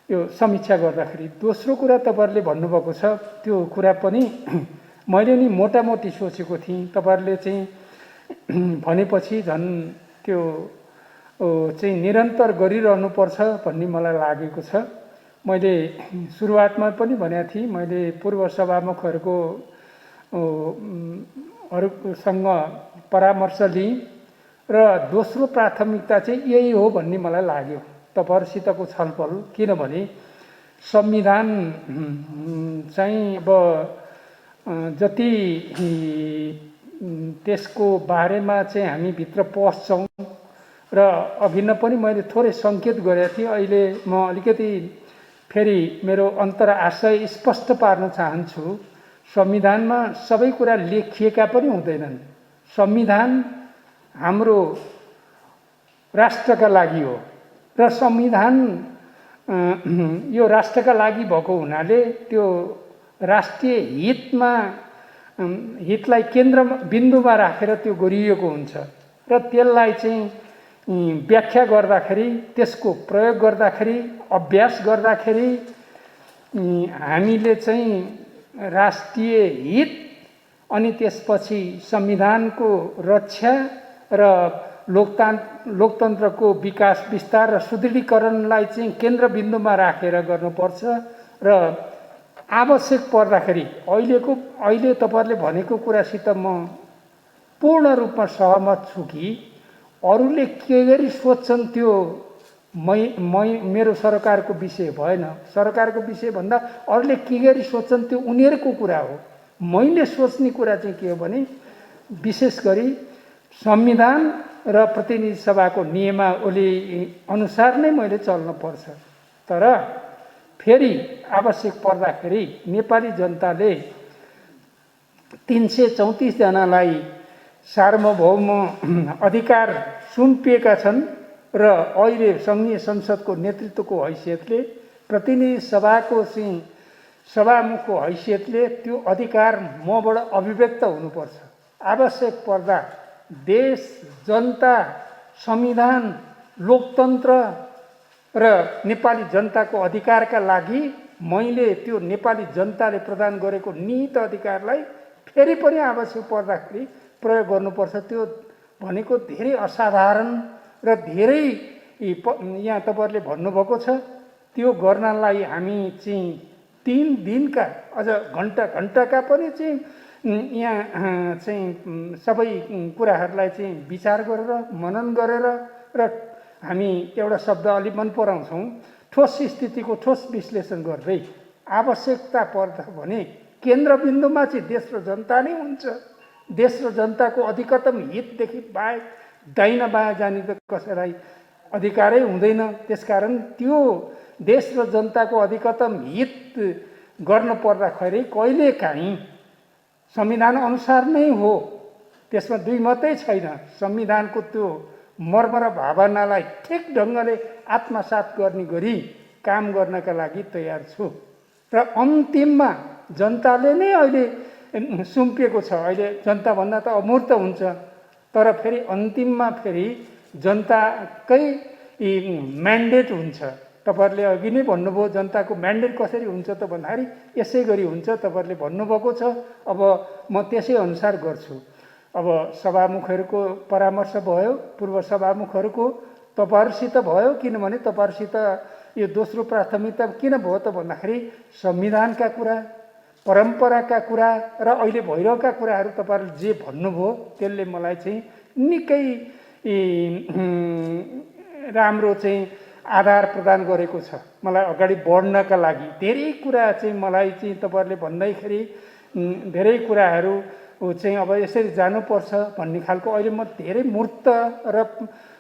यो समीक्षा गर्दाखेरि दोस्रो कुरा तपाईहरुले भन्नुभएको छ त्यो कुरा पनि मैले नि मोटामोटी सोचेको थिएँ। तपाईहरुले चाहिँ भनेपछि झन् त्यो चाहिँ निरन्तर गरिरहनु पर्छ भन्ने मलाई लागेको छ। मैले सुरुवातमा पनि भनेको थिएँ, मैले पूर्व सभामुखहरूको सँग परामर्श लिएँ र दोस्रो प्राथमिकता चाहिँ यही हो भन्ने मलाई लाग्यो तपाईहरुसितको छलफल। किनभने संविधान चाहिँ अब जति त्यसको बारेमा चाहिँ हामी भित्र पस्छौं र अघिल्लो पनि मैले थोरै संकेत गरेको थिएँ। अहिले म अलिकति फेरि मेरो अन्तरआशय स्पष्ट पार्न चाहन्छु। संविधानमा सबै कुरा लेखिएका पनि हुँदैनन्। संविधान हाम्रो राष्ट्रका लागि हो र संविधान यो राष्ट्रका लागि भएको हुनाले त्यो राष्ट्रिय हितलाई केन्द्र बिन्दुमा राखेर त्यो गरिएको हुन्छ र त्यसलाई चाहिँ व्याख्या गर्दाखेरि, त्यसको प्रयोग गर्दाखेरि, अभ्यास गर्दाखेरि हामीले चाहिँ राष्ट्रिय हित अनि त्यसपछि संविधानको रक्षा र लोकतन्त्रको विकास विस्तार र सुदृढीकरणलाई चाहिँ केन्द्रबिन्दुमा राखेर गर्नुपर्छ र आवश्यक पर्दाखेरि अहिले तपाईहरुले भनेको कुरासित म पूर्ण रूपमा सहमत छु कि अरूले के गरी सोच्छन् त्यो मेरो सरकारको विषय भएन। सरकारको विषय भन्दा अरूले के गरी सोच्छन् त्यो उनीहरूको कुरा हो। मैले सोच्ने कुरा चाहिँ के हो भने विशेष गरी संविधान र प्रतिनिधि सभाको नियमावली अनुसार नै मैले चल्न पर्छ। तर फेरि आवश्यक पर्दाखेरि नेपाली जनताले 334 जनालाई सार्वभौम अधिकार सुम्पिएका छन् र अहिले संघीय संसदको नेतृत्वको हैसियतले, प्रतिनिधि सभाको चाहिँ सभामुखको हैसियतले त्यो अधिकार मबाट अभिव्यक्त हुनुपर्छ। आवश्यक पर्दा देश, जनता, संविधान, लोकतन्त्र र नेपाली जनताको अधिकारका लागि मैले त्यो नेपाली जनताले प्रदान गरेको निहित अधिकारलाई फेरि पनि आवश्यक पर्दाखेरि प्रयोग गर्नुपर्छ। त्यो भनेको धेरै असाधारण र धेरै यहाँ तपाईहरुले भन्नुभएको छ। त्यो गर्नलाई हामी चाहिँ 3 दिनका अझ घण्टाका पनि चाहिँ यहाँ चाहिँ सबै कुराहरूलाई चाहिँ विचार गरेर मनन गरेर र हामी एउटा शब्द अलि मन पराउँछौं, ठोस स्थितिको ठोस विश्लेषण गर्दै आवश्यकता पर्दा भने केन्द्रबिन्दुमा चाहिँ देश र जनता नै हुन्छ। देश र जनताको अधिकतम हितदेखि बाहेक दाहिना बायाँ जाने त कसैलाई अधिकारै हुँदैन। त्यसकारण त्यो देश र जनताको अधिकतम हित गर्न पर्दाखेरि कहिलेकाहीँ संविधान अनुसार नै हो, त्यसमा दुई मतै छैन। संविधानको त्यो मर्म र भावनालाई ठिक ढङ्गले आत्मसात गर्ने गरी काम गर्नका लागि तयार छु र अन्तिममा जनताले नै अहिले सुम्पिएको छ। अहिले जनता भन्दा त अमूर्त हुन्छ, तर फेरि अन्तिममा फेरि जनताकै म्यान्डेट हुन्छ। तपाईहरुले अघि नै भन्नुभयो जनताको म्यान्डेट कसरी हुन्छ त भन्दाखेरि यसै गरी हुन्छ। तपाईहरुले भन्नुभएको छ, अब म त्यसै अनुसार गर्छु। अब सभामुखहरूको परामर्श भयो, पूर्व सभामुखहरूको तपाईहरुसित भयो। किनभने तपाईहरुसित यो दोस्रो प्राथमिकता किन भयो त भन्दाखेरि संविधानका कुरा, परम्पराका कुरा र अहिले भइरहेका कुराहरू तपाईहरुले जे भन्नुभयो त्यसले मलाई चाहिँ निकै राम्रो चाहिँ आधार प्रदान गरेको छ मलाई अगाडि बढ्नका लागि। धेरै कुरा चाहिँ मलाई चाहिँ तपाईहरुले भन्दैखेरि धेरै कुराहरू चाहिँ अब यसरी जानुपर्छ भन्ने खालको अहिले म धेरै मूर्त र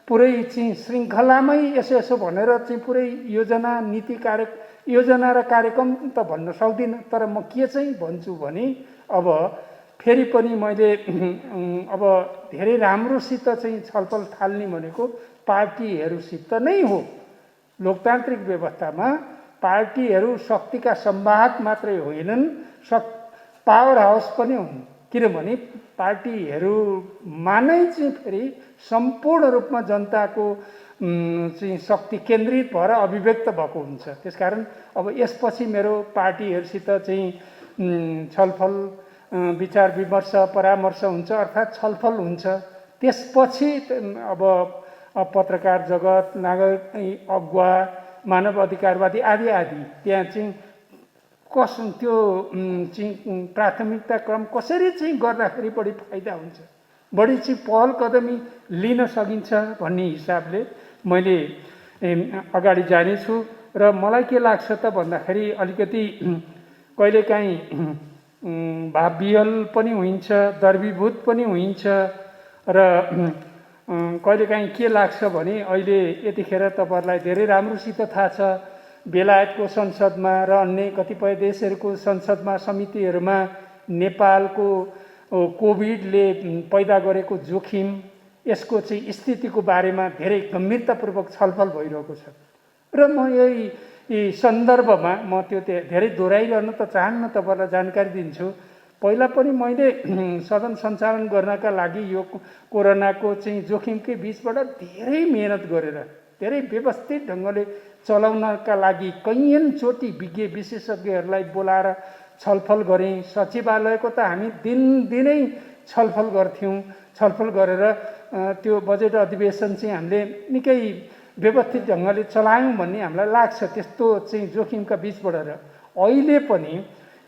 पुरै चाहिँ श्रृङ्खलामै यसो भनेर चाहिँ पुरै योजना नीति योजना र कार्यक्रम त भन्न सक्दिनँ। तर म के चाहिँ भन्छु भने अब फेरि पनि मैले अब धेरै राम्रोसित चाहिँ छलफल थाल्ने भनेको पार्टीहरूसित नै हो। लोकतान्त्रिक व्यवस्थामा पार्टीहरू शक्तिका संवाहक मात्रै होइनन्, पावर हाउस पनि हुन्। किनभने पार्टीहरूमा नै चाहिँ फेरि सम्पूर्ण रूपमा जनताको चाहिँ शक्ति केन्द्रित भएर अभिव्यक्त भएको हुन्छ। त्यसकारण अब यसपछि मेरो पार्टीहरूसित चाहिँ छलफल विचार विमर्श परामर्श हुन्छ, अर्थात् छलफल हुन्छ। त्यसपछि अब पत्रकार जगत, नागरिक अगुवा, मानव अधिकारवादी आदि आदि त्यहाँ चाहिँ त्यो चाहिँ प्राथमिकता क्रम कसरी चाहिँ गर्दाखेरि बढी फाइदा हुन्छ, बढी चाहिँ पहल कदमी लिन सकिन्छ भन्ने हिसाबले मैले अगाडि जानेछु। र मलाई के लाग्छ त भन्दाखेरि अलिकति कहिलेकाहीँ भावविहल पनि हुन्छ, द्रवीभूत पनि हुन्छ। र कहिलेकाहीँ के लाग्छ भने अहिले यतिखेर तपाईँहरूलाई धेरै राम्रोसित थाहा छ, बेलायतको संसदमा र अन्य कतिपय देशहरूको संसदमा समितिहरूमा नेपालको कोभिडले पैदा गरेको जोखिम, यसको चाहिँ स्थितिको बारेमा धेरै गम्भीरतापूर्वक छलफल भइरहेको छ। र म यही सन्दर्भमा म त्यो धेरै दोहोऱ्याइरहन त चाहन्न, तपाईँलाई जानकारी दिन्छु। पहिला पनि मैले सदन सञ्चालन गर्नका लागि यो कोरोनाको चाहिँ जोखिमकै बिचबाट धेरै मेहनत गरेर, धेरै व्यवस्थित ढङ्गले चलाउनका लागि कैयनचोटि विज्ञ विशेषज्ञहरूलाई बोलाएर छलफल गरेँ। सचिवालयको त हामी दिनदिनै छलफल गर्थ्यौँ। छलफल गरेर त्यो बजेट अधिवेशन चाहिँ हामीले निकै व्यवस्थित ढङ्गले चलायौँ भन्ने हामीलाई लाग्छ, त्यस्तो चाहिँ जोखिमका बिचबाट। अहिले पनि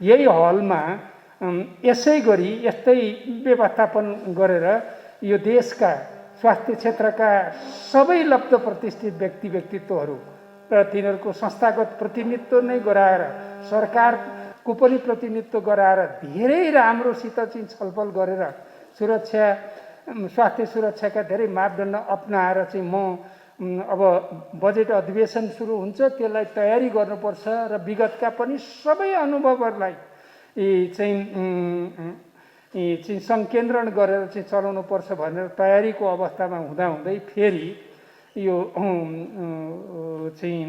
यही हलमा यसै गरी यस्तै व्यवस्थापन गरेर यो देशका स्वास्थ्य क्षेत्रका सबै लब्ध प्रतिष्ठित व्यक्तित्वहरू र तिनीहरूको संस्थागत प्रतिनिधित्व नै गराएर, सरकारको पनि प्रतिनिधित्व गराएर धेरै राम्रोसित चाहिँ छलफल गरेर स्वास्थ्य सुरक्षाका धेरै मापदण्ड अपनाएर चाहिँ म अब बजेट अधिवेशन सुरु हुन्छ, त्यसलाई तयारी गर्नुपर्छ र विगतका पनि सबै अनुभवहरूलाई चाहिँ संकेन्द्रण गरेर चाहिँ चलाउनु पर्छ भनेर तयारीको अवस्थामा हुँदाहुँदै फेरि यो चाहिँ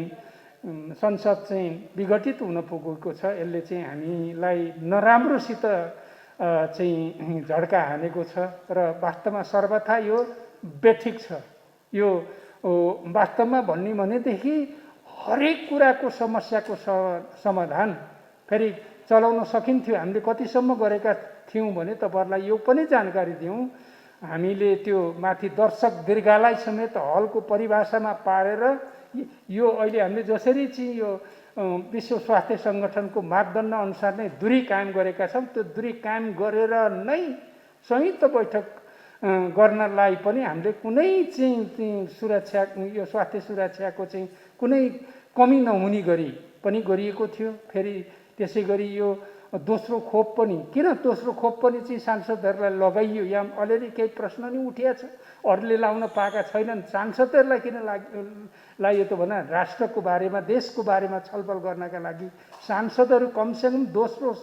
संसद चाहिँ विघटित हुन पुगेको छ। यसले चाहिँ हामीलाई नराम्रोसित चाहिँ झड्का हानेको छ र वास्तवमा सर्वथा यो बेठिक छ। यो वास्तवमा भन्ने भनेदेखि हरेक कुराको समस्याको समाधान फेरि चलाउन सकिन्थ्यो। हामीले कतिसम्म गरेका थियौँ भने तपाईँहरूलाई यो पनि जानकारी दिउँ, हामीले त्यो माथि दर्शक दीर्घालाई समेत हलको परिभाषामा पारेर यो अहिले हामीले जसरी चाहिँ यो विश्व स्वास्थ्य सङ्गठनको मापदण्ड अनुसार नै दूरी कायम गरेका छौँ, त्यो दूरी कायम गरेर नै संयुक्त बैठक गर्नलाई पनि हामीले कुनै चाहिँ सुरक्षा, यो स्वास्थ्य सुरक्षाको चाहिँ कुनै कमी नहुने गरी पनि गरिएको थियो। फेरि त्यसै गरी यो दोस्रो खोप पनि, किन दोस्रो खोप पनि चाहिँ सांसदहरूलाई लगाइयो, यहाँ अलिअलि केही प्रश्न नि उठिएको छ। अरूले लाउन पाएका छैनन्, सांसदहरूलाई किन लाग्यो त भन्दा राष्ट्रको बारेमा, देशको बारेमा छलफल गर्नका लागि सांसदहरू कमसेकम दोस्रो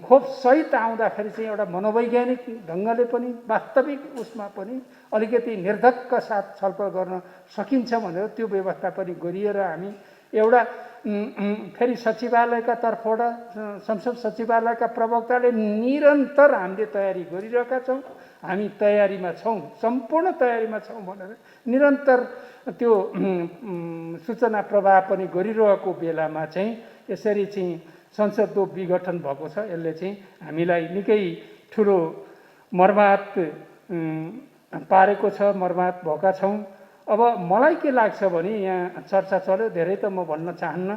खोप सहित आउँदाखेरि चाहिँ एउटा मनोवैज्ञानिक ढङ्गले पनि वास्तविक उसमा पनि अलिकति निर्धक्क साथ छलफल गर्न सकिन्छ भनेर त्यो व्यवस्था पनि गरिएर हामी एउटा फेरि सचिवालयका तर्फबाट, संसद सचिवालयका प्रवक्ताले निरन्तर हामीले तयारी गरिरहेका छौँ, हामी तयारीमा छौँ, सम्पूर्ण तयारीमा छौँ भनेर निरन्तर त्यो सूचना प्रवाह पनि गरिरहेको बेलामा चाहिँ यसरी चाहिँ संसदको विघटन भएको छ। यसले चाहिँ हामीलाई निकै ठुलो मर्माहत पारेको छ, मर्माहत भएका छौँ। अब मलाई के लाग्छ भने यहाँ चर्चा चल्यो, धेरै त म भन्न चाहन्न,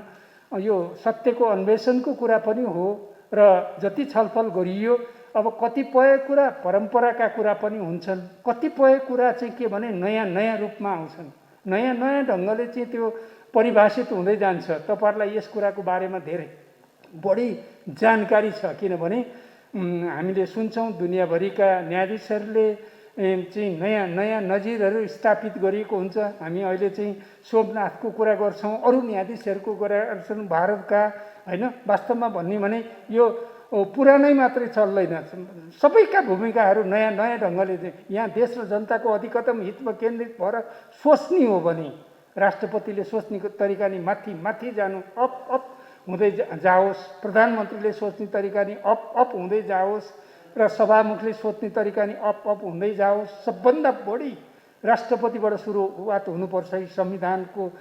यो सत्यको अन्वेषणको कुरा पनि हो र जति छलफल गरियो अब कतिपय कुरा परम्पराका कुरा पनि हुन्छन्, कतिपय कुरा चाहिँ के भने नयाँ नयाँ रूपमा आउँछन्, नयाँ नयाँ ढङ्गले चाहिँ त्यो परिभाषित हुँदै जान्छ। तपाईँहरूलाई यस कुराको बारेमा धेरै बढी जानकारी छ, किनभने हामीले सुन्छौँ दुनियाँभरिका न्यायाधीशहरूले चाहिँ नयाँ नयाँ नजिरहरू स्थापित गरिएको हुन्छ। हामी अहिले चाहिँ सोमनाथको कुरा गर्छौँ, अरू न्यायाधीशहरूको कुरा गर्छौँ भारतका, होइन। वास्तवमा भन्ने भने यो पुरानै मात्रै चल्दैन, सबैका भूमिकाहरू नयाँ नयाँ ढङ्गले यहाँ देश र जनताको अधिकतम हितमा केन्द्रित भएर सोच्ने हो भने राष्ट्रपतिले सोच्ने तरिका नि माथि माथि जानु, अप अप हुँदै जाओस्, प्रधानमन्त्रीले सोच्ने तरिका नि अप अप हुँदै जाओस् र सभामुखले सोच्ने तरिका नि अप अप हुँदै जाओस्। सबभन्दा बढी राष्ट्रपतिबाट सुरुवात हुनुपर्छ संविधानको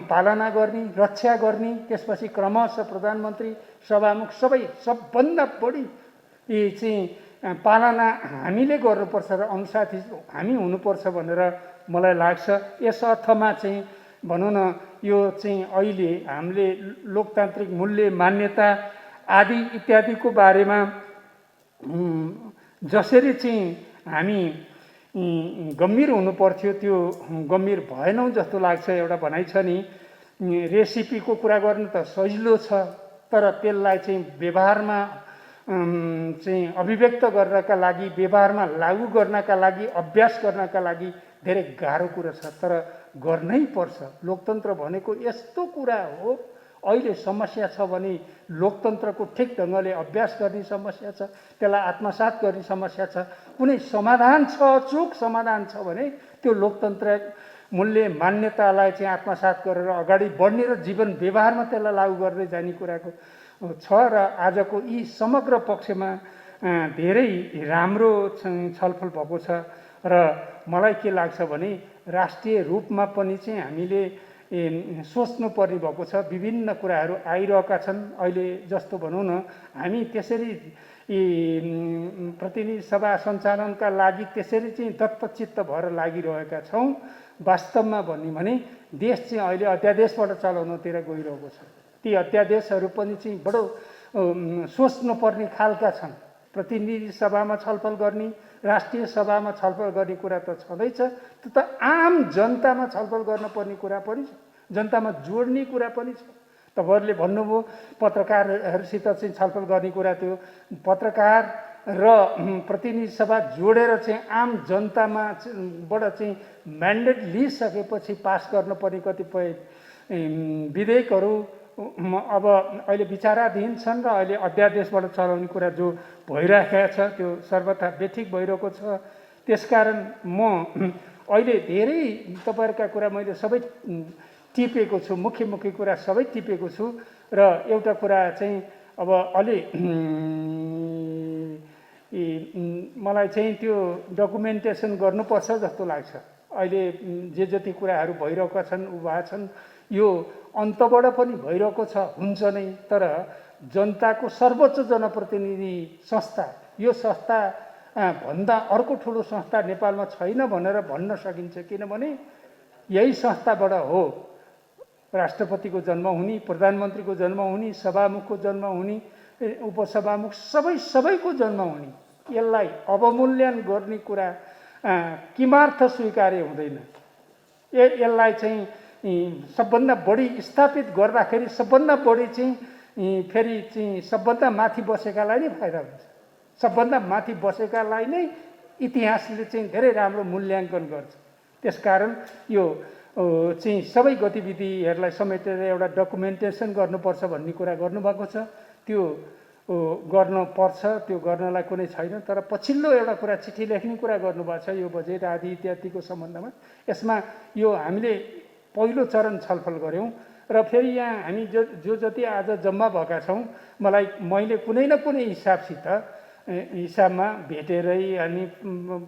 पालना गर्ने, रक्षा गर्ने, त्यसपछि क्रमशः प्रधानमन्त्री, सभामुख सबै सबभन्दा बढी यी चाहिँ पालना हामीले गर्नुपर्छ र अनुसाथी हामी हुनुपर्छ भनेर मलाई लाग्छ। यस अर्थमा चाहिँ भनौँ न यो चाहिँ अहिले हामीले लोकतान्त्रिक मूल्य, मान्यता आदि इत्यादिको बारेमा जसरी चाहिँ हामी गम्भीर हुनुपर्थ्यो त्यो गम्भीर भएनौँ जस्तो लाग्छ। एउटा भनाइ छ नि, रेसिपीको कुरा गर्नु त सजिलो छ, तर त्यसलाई चाहिँ व्यवहारमा चाहिँ अभिव्यक्त गर्नका लागि, व्यवहारमा लागू गर्नका लागि, अभ्यास गर्नका लागि धेरै गाह्रो कुरा छ, तर गर्नै पर्छ। लोकतन्त्र भनेको यस्तो कुरा हो। अहिले समस्या छ भने लोकतन्त्रको ठिक ढङ्गले अभ्यास गर्ने समस्या छ, त्यसलाई आत्मसात गर्ने समस्या छ। कुनै समाधान छ, अचूक समाधान छ भने त्यो लोकतन्त्र मूल्य मान्यतालाई चाहिँ आत्मसात गरेर अगाडि बढ्ने र जीवन व्यवहारमा त्यसलाई लागू गर्दै जाने कुराको छ। र आजको यी समग्र पक्षमा धेरै राम्रो छलफल भएको छ र मलाई के लाग्छ भने राष्ट्रिय रूपमा पनि चाहिँ हामीले सोच्नु पर्ने भएको छ। विभिन्न कुराहरू आइरहेका छन्। अहिले जस्तो भनौँ न, हामी त्यसरी प्रतिनिधि सभा सञ्चालनका लागि त्यसरी चाहिँ तत्परचित्त भएर लागिरहेका छौँ। वास्तवमा भन्यो भने देश चाहिँ अहिले अध्यादेशबाट चलाउनतिर गइरहेको छ। ती अध्यादेशहरू पनि चाहिँ बडो सोच्नुपर्ने खालका छन्। प्रतिनिधि सभामा छलफल गर्ने, राष्ट्रिय सभामा छलफल गर्ने कुरा त छँदैछ, त्यो त आम जनतामा छलफल गर्न पर्ने कुरा पनि छ, जनतामा जोड्ने कुरा पनि छ। तपाईँहरूले भन्नुभयो पत्रकारहरूसित चाहिँ छलफल गर्ने कुरा, त्यो पत्रकार र प्रतिनिधि सभा जोडेर चाहिँ आम जनतामा बाट चाहिँ म्यान्डेट लिइसकेपछि पास गर्नुपर्ने कतिपय विधेयकहरू अब अहिले विचाराधीन छन् र अहिले अध्यादेशबाट चलाउने कुरा जो भइरहेको छ त्यो सर्वथा बेठिक भइरहेको छ। त्यसकारण म अहिले धेरै तपाईँहरूका कुरा मैले सबै टिपेको छु, मुख्य मुख्य कुरा सबै टिपेको छु। र एउटा कुरा चाहिँ अब अलि मलाई चाहिँ त्यो डकुमेन्टेसन गर्नुपर्छ जस्तो लाग्छ। अहिले जे जति कुराहरू भइरहेका छन्, उभा छन्, यो अन्तबाट पनि भइरहेको छ, हुन्छ नै। तर जनताको सर्वोच्च जनप्रतिनिधि संस्था, यो संस्था भन्दा अर्को ठुलो संस्था नेपालमा छैन भनेर भन्न सकिन्छ। किनभने यही संस्थाबाट हो राष्ट्रपतिको जन्म हुने, प्रधानमन्त्रीको जन्म हुने, सभामुखको जन्म हुने, उपसभामुख सबैको जन्म हुने। यसलाई अवमूल्यन गर्ने कुरा किमार्थ स्वीकार्य हुँदैन। यसलाई चाहिँ सबभन्दा बढी स्थापित गर्दाखेरि सबभन्दा बढी चाहिँ फेरि चाहिँ सबभन्दा माथि बसेकालाई नै फाइदा हुन्छ। सबभन्दा माथि बसेकालाई नै इतिहासले चाहिँ धेरै राम्रो मूल्याङ्कन गर्छ। त्यसकारण यो चाहिँ सबै गतिविधिहरूलाई समेटेर एउटा डकुमेन्टेसन गर्नुपर्छ भन्ने कुरा गर्नुभएको छ। त्यो गर्नुपर्छ, त्यो गर्नलाई कुनै छैन। तर पछिल्लो एउटा कुरा चिठी लेख्ने कुरा गर्नुभएको छ यो बजेट आदि इत्यादिको सम्बन्धमा। यसमा यो हामीले पहिलो चरण छलफल गऱ्यौँ र फेरि यहाँ हामी जो जति आज जम्मा भएका छौँ, मैले कुनै न कुनै हिसाबमा भेटेरै अनि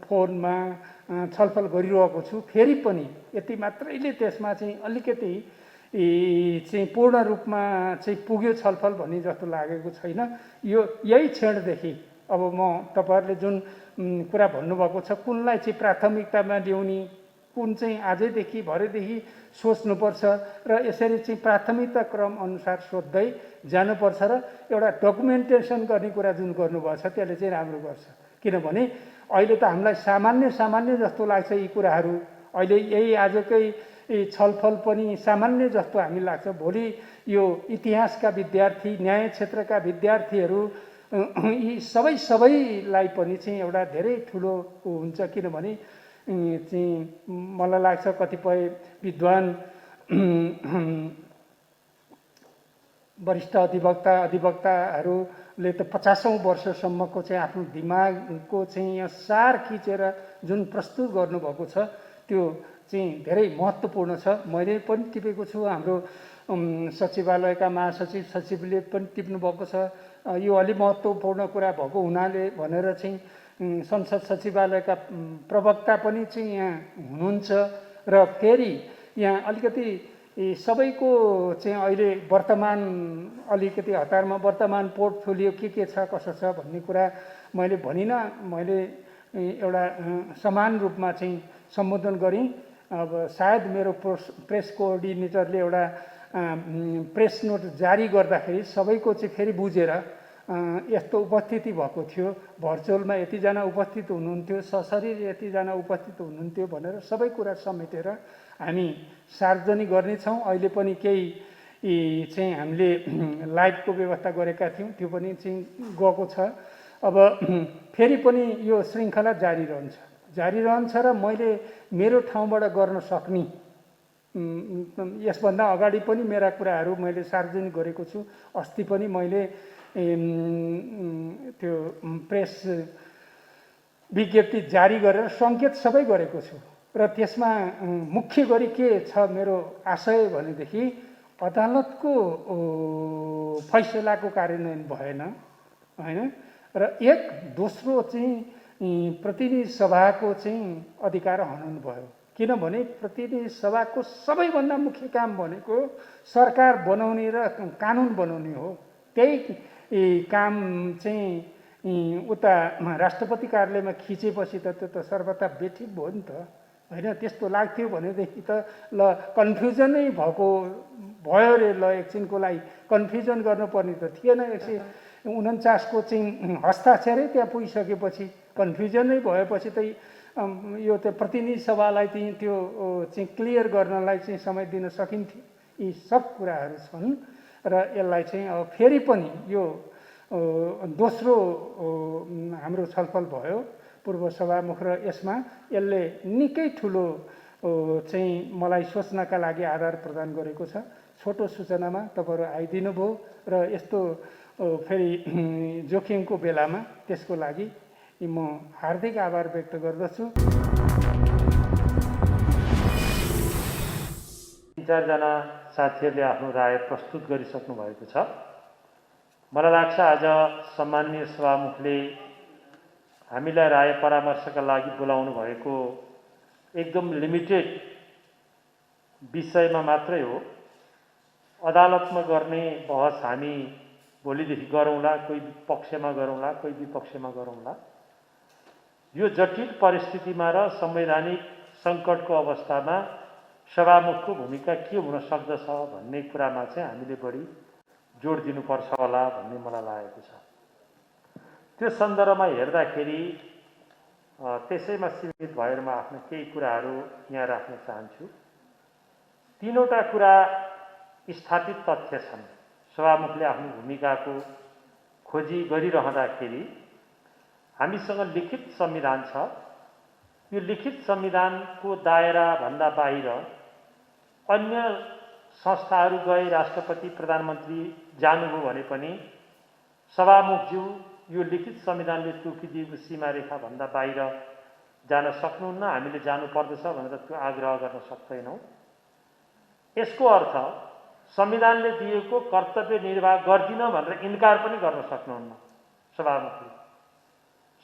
फोनमा छलफल गरिरहेको छु। फेरि पनि यति मात्रैले त्यसमा चाहिँ अलिकति चाहिँ पूर्ण रूपमा चाहिँ पुग्यो छलफल भन्ने जस्तो लागेको छैन। यही क्षणदेखि अब म तपाईँहरूले जुन कुरा भन्नुभएको छ, कुनलाई चाहिँ प्राथमिकतामा ल्याउने, कुन चाहिँ आजैदेखि भरेदेखि सोच्नुपर्छ र यसरी चाहिँ प्राथमिकता क्रम अनुसार सोध्दै जानुपर्छ र एउटा डकुमेन्टेसन गर्ने कुरा जुन गर्नुभएको छ त्यसले चाहिँ राम्रो गर्छ। किनभने अहिले त हामीलाई सामान्य जस्तो लाग्छ यी कुराहरू। अहिले यही आजकै छलफल पनि सामान्य जस्तो हामी लाग्छ। भोलि यो इतिहासका विद्यार्थी, न्याय क्षेत्रका विद्यार्थीहरू यी सबैलाई पनि चाहिँ एउटा धेरै ठुलो हुन्छ। किनभने चाहिँ मलाई लाग्छ कतिपय विद्वान वरिष्ठ अधिवक्ताहरूले त 50औं वर्षसम्मको चाहिँ आफ्नो दिमागको चाहिँ यहाँ सार खिचेर जुन प्रस्तुत गर्नुभएको छ त्यो चाहिँ धेरै महत्त्वपूर्ण छ। मैले पनि टिपेको छु, हाम्रो सचिवालयका सचिवले पनि टिप्नु भएको छ। यो अलि महत्त्वपूर्ण कुरा भएको हुनाले भनेर चाहिँ संसद सचिवालयका प्रवक्ता पनि चाहिँ यहाँ हुनुहुन्छ र फेरि यहाँ अलिकति सबैको चाहिँ अहिले वर्तमान अलिकति हतारमा वर्तमान पोर्टफोलियो के छ कसो छ भन्ने कुरा मैले भनिनँ। मैले एउटा समान रूपमा चाहिँ सम्बोधन गरेँ। अब सायद मेरो प्रेस कोअर्डिनेटरले एउटा प्रेस नोट जारी गर्दाखेरि सबैको चाहिँ फेरि बुझेर यस्तो उपस्थिति भएको थियो, भर्चुअलमा यतिजना उपस्थित हुनुहुन्थ्यो, सशरीर यतिजना उपस्थित हुनुहुन्थ्यो भनेर सबै कुरा समेटेर हामी सार्वजनिक गर्नेछौँ। अहिले पनि केही चाहिँ हामीले लाइभको व्यवस्था गरेका थियौँ, त्यो पनि चाहिँ गएको छ। अब फेरि पनि यो श्रृङ्खला जारी रहन्छ र मैले मेरो ठाउँबाट गर्न सक्ने यसभन्दा अगाडि पनि मेरा कुराहरू मैले सार्वजनिक गरेको छु। अस्ति पनि मैले त्यो प्रेस विज्ञप्ति जारी गरेर सङ्केत सबै गरेको छु र त्यसमा मुख्य गरी के छ मेरो आशय भनेदेखि अदालतको फैसलाको कार्यान्वयन भएन हैन र दोस्रो चाहिँ प्रतिनिधि सभाको चाहिँ अधिकार हनन भयो। किनभने प्रतिनिधि सभाको सबैभन्दा मुख्य काम भनेको सरकार बनाउने र कानुन बनाउने हो। त्यही काम चाहिँ उता राष्ट्रपति कार्यालयमा खिचेपछि त त्यो त सर्वथा बेठिक भयो नि त हैन। त्यस्तो लाग्थ्यो भनेदेखि त ल कन्फ्युजनै भयो रे, ल एकछिनको लागि कन्फ्युजन गर्नुपर्ने त थिएन। 149 को चाहिँ हस्ताक्षरै त्यहाँ पुगिसकेपछि कन्फ्युजनै भएपछि त यो त प्रतिनिधि सभालाई त्यो चाहिँ क्लियर गर्नलाई चाहिँ समय दिन सकिन्थ्यो। यी सब कुराहरू छन् र यसलाई चाहिँ अब फेरि पनि यो दोस्रो हाम्रो छलफल भयो पूर्व सभामुख र यसमा यसले निकै ठुलो चाहिँ मलाई सोच्नका लागि आधार प्रदान गरेको छ। छोटो सूचनामा तपाईँहरू आइदिनु भयो र यस्तो फेरि जोखिमको बेलामा त्यसको लागि म हार्दिक आभार व्यक्त गर्दछु। 3-4 जना साथीहरूले आफ्नो राय प्रस्तुत गरिसक्नु भएको छ। मलाई लाग्छ आज सम्माननीय सभामुखले हामीलाई राय परामर्शका लागि बोलाउनु भएको एकदम लिमिटेड विषयमा मात्रै हो। अदालतमा गर्ने बहस हामी भोलिदेखि गरौँला, कोही पक्षमा गरौँला, कोही विपक्षमा गरौँला। यो जटिल परिस्थितिमा र संवैधानिक सङ्कटको अवस्थामा सभामुखको भूमिका के हुन सक्दछ भन्ने कुरामा चाहिँ हामीले बढी जोड दिनुपर्छ होला भन्ने मलाई लागेको छ। त्यो सन्दर्भमा हेर्दाखेरि त्यसैमा सीमित भएर म आफ्नो केही कुराहरू यहाँ राख्न चाहन्छु। 3वटा कुरा स्थापित तथ्य छन्। सभामुखले आफ्नो भूमिकाको खोजी गरिरहँदाखेरि हामीसँग लिखित संविधान छ। यो लिखित संविधानको दायरा भन्दा बाहिर अन्य संस्थाहरू गए, राष्ट्रपति प्रधानमन्त्री जानुभयो भने पनि सभामुखज्यू यो लिखित संविधानले तोकिदिएको सीमारेखा भन्दा बाहिर जान सक्नुहुन्न, हामीले जानुपर्दछ भनेर त्यो आग्रह गर्न सक्दैनौँ। यसको अर्थ संविधानले दिएको कर्तव्य निर्वाह गर्दिन भनेर इन्कार पनि गर्न सक्नुहुन्न सभामुखले।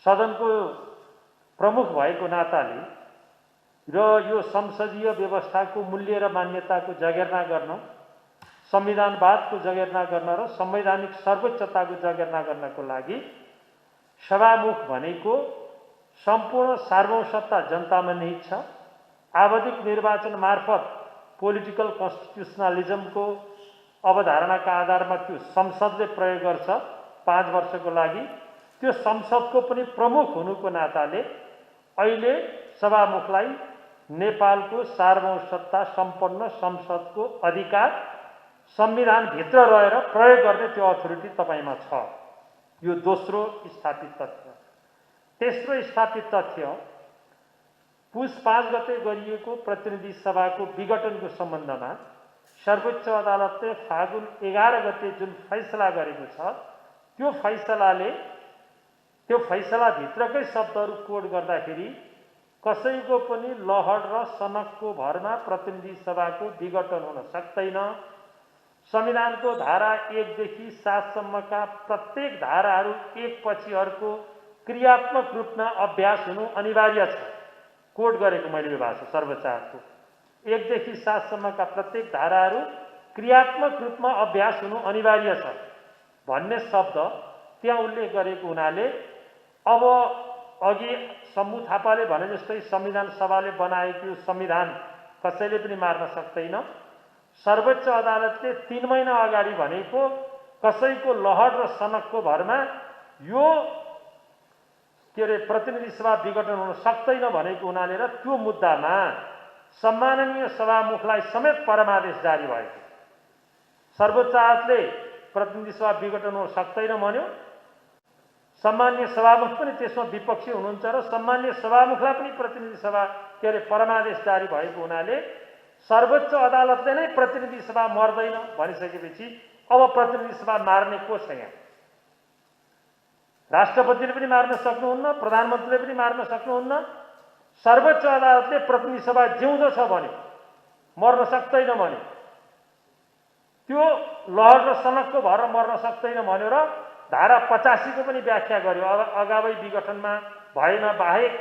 सदनको प्रमुख भएको नाताले र यो संसदीय व्यवस्थाको मूल्य र मान्यताको जगेर्ना गर्न, संविधानवादको जगेर्ना गर्न र संवैधानिक सर्वोच्चताको जगेर्ना गर्नको लागि सभामुख भनेको सम्पूर्ण सार्वभौमसत्ता जनतामा निहित छ। आवधिक निर्वाचन मार्फत पोलिटिकल कन्स्टिट्युसनलिजमको अवधारणाका आधारमा त्यो संसदले प्रयोग गर्छ 5 वर्षको लागि। त्यो संसदको पनि प्रमुख हुनुको नाताले अहिले सभामुखलाई नेपालको सार्वभौमसत्ता सम्पन्न संसदको अधिकार संविधानभित्र रहेर प्रयोग गर्ने त्यो अथोरिटी तपाईँमा छ। यो दोस्रो स्थापित तथ्य। तेस्रो स्थापित तथ्य, पुस 5 गते गरिएको प्रतिनिधि सभाको विघटनको सम्बन्धमा सर्वोच्च अदालतले फागुन 11 गते जुन फैसला गरेको छ, त्यो फैसलाभित्रकै शब्दहरू कोड गर्दाखेरि कसैको पनि लहर र सनकको भरमा प्रतिनिधि सभाको विघटन हुन सक्दैन। संविधानको धारा 1 देखि 7 सम्मका प्रत्येक धाराहरू एक पछि अर्को क्रियात्मक रूपमा अभ्यास हुनु अनिवार्य छ। कोट गरेको मैले यो भाषा सर्वोच्च आयोगको 1 देखि 7 सम्मका प्रत्येक धाराहरू क्रियात्मक रूपमा अभ्यास हुनु अनिवार्य छ भन्ने शब्द त्यहाँ उल्लेख गरेको हुनाले अब अघि शम्भु थापाले भने जस्तै संविधान सभाले बनाएको संविधान कसैले पनि मार्न सक्दैन। सर्वोच्च अदालतले 3 महिना अगाडि भनेको कसैको लहर र सनकको भरमा यो प्रतिनिधि सभा विघटन हुन सक्दैन भनेको हुनाले र त्यो मुद्दामा सम्माननीय सभामुखलाई समेत परमादेश जारी भएको। सर्वोच्च अदालतले प्रतिनिधि सभा विघटन हुन सक्दैन भन्यो, सम्मान्य सभामुख पनि त्यसमा विपक्षी हुनुहुन्छ र सम्मान्य सभामुखलाई पनि प्रतिनिधि सभा परमादेश जारी भएको हुनाले सर्वोच्च अदालतले नै प्रतिनिधि सभा मर्दैन भनिसकेपछि अब प्रतिनिधि सभा मार्ने को छ यहाँ? राष्ट्रपतिले पनि मार्न सक्नुहुन्न, प्रधानमन्त्रीले पनि मार्न सक्नुहुन्न। सर्वोच्च अदालतले प्रतिनिधि सभा जिउँदो छ भन्यो, मर्न सक्दैन भन्यो, त्यो लहर र सनकको भएर मर्न सक्दैन भन्यो र धारा 85 को पनि व्याख्या गर्यो। अगावै विघटनमा भएन बाहेक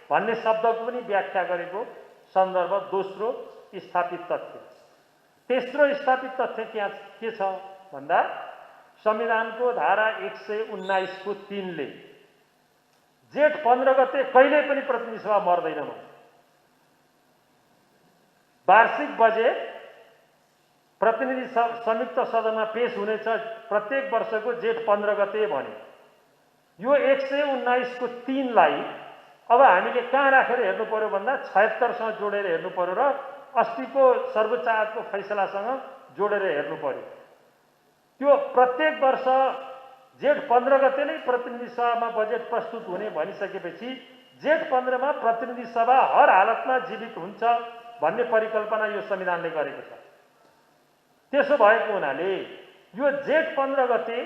भन्ने शब्दको पनि व्याख्या गरेको सन्दर्भ दोस्रो स्थापित तथ्य। तेस्रो स्थापित तथ्य के छ भन्दा संविधानको धारा 119 को 3 ले जेठ 15 गते कहिल्यै पनि प्रतिनिधि सभा मर्दैन भन्यो। वार्षिक बजेट प्रतिनिधि संयुक्त सदनमा पेश हुनेछ प्रत्येक वर्षको जेठ 15 गते भन्यो। यो 119 को 3 लाई अब हामीले कहाँ राखेर हेर्नु पर्यो भन्दा 76 सँग जोडेर हेर्नु पर्यो र अस्तिको सर्वोच्च अदालतको फैसलासँग जोडेर हेर्नु पर्यो। त्यो प्रत्येक वर्ष जेठ 15 गते नै प्रतिनिधि सभामा बजेट प्रस्तुत हुने भनिसकेपछि जेठ 15 मा प्रतिनिधि सभा हर हालतमा जीवित हुन्छ भन्ने परिकल्पना यो संविधानले गरेको छ। त्यसो भएको हुनाले यो जेठ 15 गते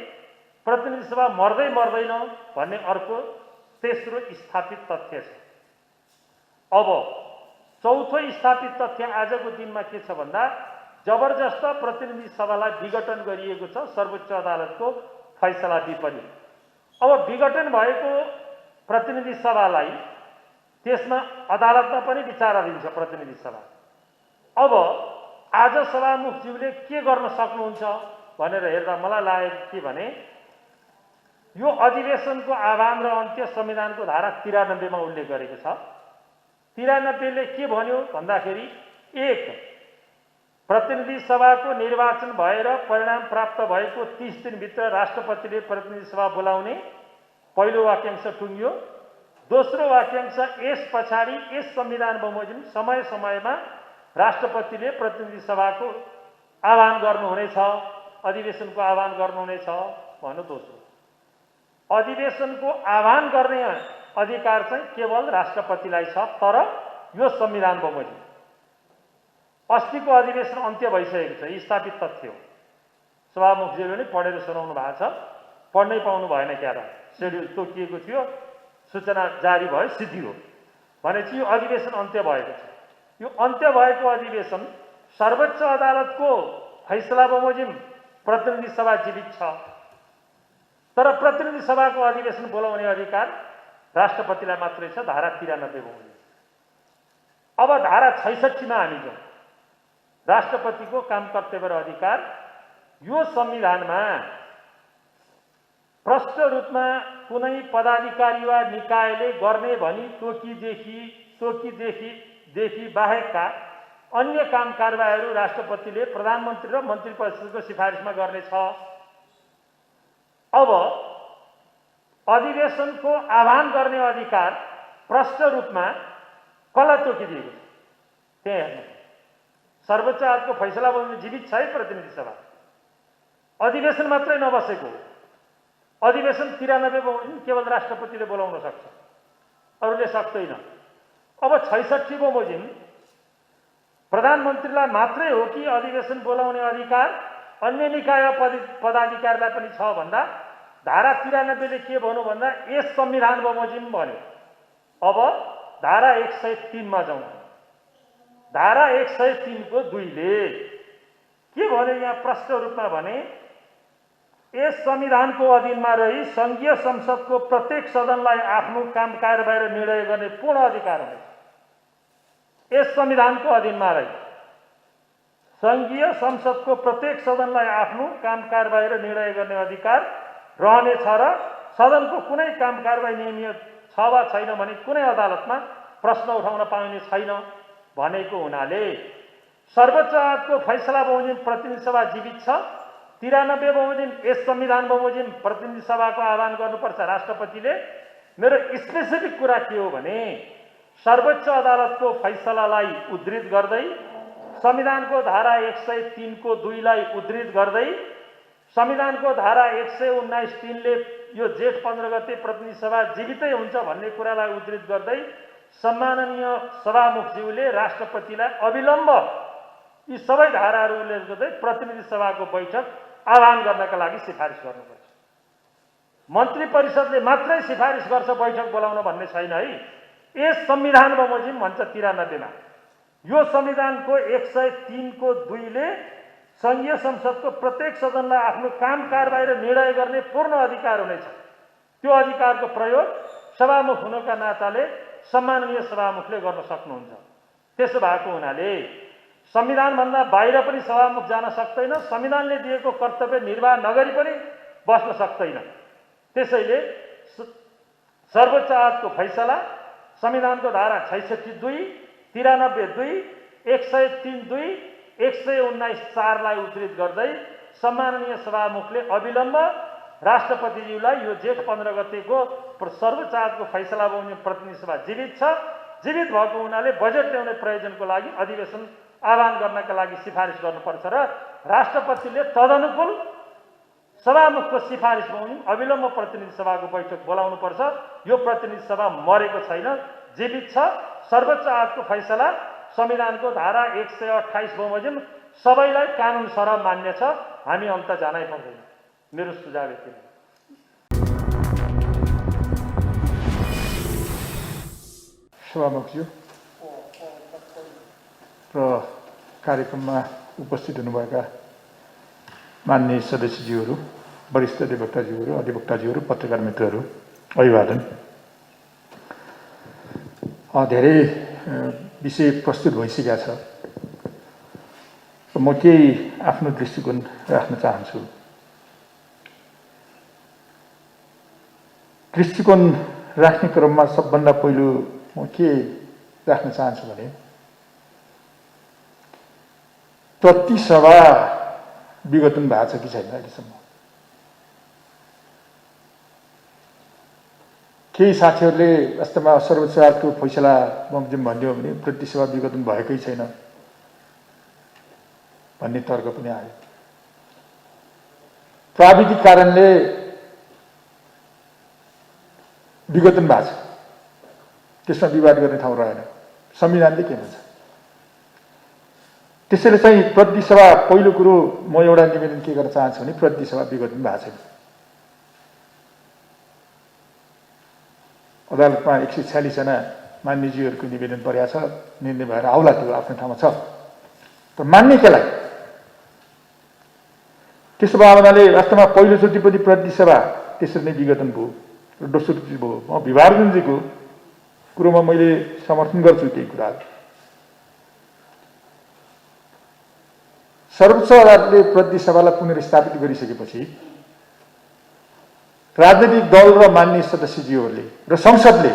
प्रतिनिधि सभा मर्दैन भन्ने अर्को तेस्रो स्थापित तथ्य छ। अब चौथो स्थापित तथ्य आजको दिनमा के छ भन्दा जबरजस्त प्रतिनिधि सभालाई विघटन गरिएको छ सर्वोच्च अदालतको फैसला विपरीत। अब विघटन भएको प्रतिनिधि सभालाई त्यसमा अदालतमा पनि विचाराधीन छ प्रतिनिधि सभा। अब आज सभामुखज्यूले के गर्न सक्नुहुन्छ भनेर हेर्दा मलाई लागेको के भने यो अधिवेशनको आह्वान र अन्त्य संविधानको धारा 93 मा उल्लेख गरेको छ। 93 ले के भन्यो भन्दाखेरि 1 प्रतिनिधि सभाको निर्वाचन भएर परिणाम प्राप्त भएको 30 दिनभित्र राष्ट्रपतिले प्रतिनिधि सभा बोलाउने पहिलो वाक्यांश टुङ्गियो। दोस्रो वाक्यांश यस पछाडि यस संविधान बमोजिम समय समयमा राष्ट्रपतिले प्रतिनिधि सभाको आह्वान गर्नुहुनेछ, अधिवेशनको आह्वान गर्नुहुनेछ भन्नु। दोस्रो अधिवेशनको आह्वान गर्ने अधिकार चाहिँ केवल राष्ट्रपतिलाई छ, तर यो संविधान बमोजिम। अस्तिको अधिवेशन अन्त्य भइसकेको छ, स्थापित तथ्य हो। सभामुखज्यूले नै पढेर सुनाउनु भएको छ, पढ्नै पाउनु भएन क्या र शेड्युल तोकिएको थियो, सूचना जारी भयो, सिद्धियो भनेपछि यो अधिवेशन अन्त्य भएको छ। यो अन्त्य भएको अधिवेशन सर्वोच्च अदालतको फैसला बमोजिम प्रतिनिधि सभा जीवित छ, तर प्रतिनिधि सभाको अधिवेशन बोलाउने अधिकार राष्ट्रपतिलाई मात्रै छ, धारा 93 बमोजिम। अब धारा 66 मा हामी जाउँ, राष्ट्रपतिको काम कर्तव्य र अधिकार। यो संविधानमा प्रष्ट रूपमा कुनै पदाधिकारी वा निकायले गर्ने भनी तोकीदेखि बाहेकका अन्य काम कारबाहीहरू राष्ट्रपतिले प्रधानमन्त्री र मन्त्री परिषदको सिफारिसमा गर्नेछ। अब अधिवेशनको आह्वान गर्ने अधिकार प्रष्ट रूपमा कसलाई तोकिदिएको छ त्यहाँ हेर्नु। सर्वोच्च अदालतको फैसला बमोजिम जीवित छ है प्रतिनिधि सभा। अधिवेशन मात्रै नबसेको, अधिवेशन 93 बमोजिम केवल राष्ट्रपतिले बोलाउन सक्छ, अरूले सक्दैन। अब 66 बमोजिम प्रधानमन्त्रीलाई मात्रै हो कि अधिवेशन बोलाउने अधिकार, अन्य निकाय पदाधिकारीलाई पनि छ भन्दा धारा 93 ले के भन्नु भन्दा यस संविधान बमोजिम भन्यो। अब धारा 103 मा जाउँ। धारा 103 को 2 ले के भन्यो यहाँ प्रष्ट रूपमा भने यस संविधानको अधीनमा रही सङ्घीय संसदको प्रत्येक सदनलाई आफ्नो काम कारबाही र निर्णय गर्ने पूर्ण अधिकार हुनेछ। यस संविधानको अधीनमा रही सङ्घीय संसदको प्रत्येक सदनलाई आफ्नो काम कारबाही र निर्णय गर्ने अधिकार रहनेछ र सदनको कुनै काम कारबाही नियमित छ वा छैन भने कुनै अदालतमा प्रश्न उठाउन पाइने छैन भनेको हुनाले सर्वोच्च अदालतको फैसला बमोजिम प्रतिनिधि सभा जीवित छ। 93 बमोजिम यस संविधान बमोजिम प्रतिनिधि सभाको आह्वान गर्नुपर्छ राष्ट्रपतिले। मेरो स्पेसिफिक कुरा के हो भने सर्वोच्च अदालतको फैसलालाई उद्धृत गर्दै संविधानको धारा 103 को 2 लाई उद्धृत गर्दै संविधानको धारा 119(3) ले यो जेठ 15 गते प्रतिनिधि सभा जीवितै हुन्छ भन्ने कुरालाई उद्धृत गर्दै सम्माननीय सभामुखज्यूले राष्ट्रपतिलाई अविलम्ब यी सबै धाराहरू उल्लेख गर्दै प्रतिनिधि सभाको बैठक आह्वान गर्नका लागि सिफारिस गर्नुपर्छ। मन्त्री परिषदले मात्रै सिफारिस गर्छ बैठक बोलाउन भन्ने छैन है। यस संविधान बमोजिम भन्छ 93 मा यो संविधानको 103 को 2 ले सङ्घीय संसदको प्रत्येक सदनलाई आफ्नो काम कारबाही र निर्णय गर्ने पूर्ण अधिकार हुनेछ। त्यो अधिकारको प्रयोग सभामुख हुनुका नाताले सम्माननीय सभामुखले गर्न सक्नुहुन्छ। त्यसो भएको हुनाले संविधानभन्दा बाहिर पनि सभामुख जान सक्दैन, संविधानले दिएको कर्तव्य निर्वाह नगरी पनि बस्न सक्दैन। त्यसैले सर्वोच्च अदालतको फैसला संविधानको धारा 66(2), 93(2), 103(2), 119(4) लाई उद्धृत गर्दै सम्माननीय सभामुखले अविलम्ब राष्ट्रपतिज्यूलाई यो जेठ 15 गतेको सर्वोच्च अदालतको फैसला बमोजिम प्रतिनिधि सभा जीवित छ, जीवित भएको हुनाले बजेट ल्याउने प्रयोजनको लागि अधिवेशन आह्वान गर्नका लागि सिफारिस गर्नुपर्छ र राष्ट्रपतिले तदनुकूल सभामुखको सिफारिस बमोजिम अविलम्ब प्रतिनिधि सभाको बैठक बोलाउनुपर्छ। यो प्रतिनिधि सभा मरेको छैन, जीवित छ। सर्वोच्च अदालतको फैसला संविधानको धारा 128 बमोजिम सबैलाई कानुन सरह मान्य छ। हामी अन्त जानै पर्दैन। मेरो सुझाव यति हो। सभामुखज्यू र कार्यक्रममा उपस्थित हुनुभएका माननीय सदस्यज्यूहरू, वरिष्ठ अधिवक्ताज्यूहरू, अधिवक्ताज्यूहरू, पत्रकार मित्रहरू, अभिवादन। धेरै विषय प्रस्तुत भइसकेका छ। म केही आफ्नो दृष्टिकोण राख्न चाहन्छु। दृष्टिकोण राख्ने क्रममा सबभन्दा पहिलो म के राख्न चाहन्छु भने प्रति सभा विघटन भएको छ कि छैन अहिलेसम्म। केही साथीहरूले वास्तवमा सर्वोच्च अदालतको फैसला बमोजिम भन्ने हो भने प्रति सभा विघटन भएकै छैन भन्ने तर्क पनि आयो। प्राविधिक कारणले विघटन भएको छ, त्यसमा विवाद गर्ने ठाउँ रहेन। संविधानले के भन्छ? त्यसैले चाहिँ प्रति सभा पहिलो कुरो म एउटा निवेदन के गर्न चाहन्छु भने प्रति सभा विघटन भएको छैन। अदालतमा 146 जना मान्यज्यूहरूको निवेदन परेको छ, निर्णय भएर आउला, त्यो आफ्नो ठाउँमा छ। तर मान्ने केलाई? त्यसो भए हुनाले वास्तवमा पहिलोचोटि पनि प्रति सभा त्यसरी नै विघटन भयो र दोस्रोचोटि भयो। म भिवार्जुनजीको कुरोमा मैले समर्थन गर्छु केही कुराहरू। सर्वोच्च अदालतले प्रतिनिधि सभालाई पुनर्स्थापित गरिसकेपछि राजनीतिक दल र मान्य सदस्यज्यूहरूले र संसदले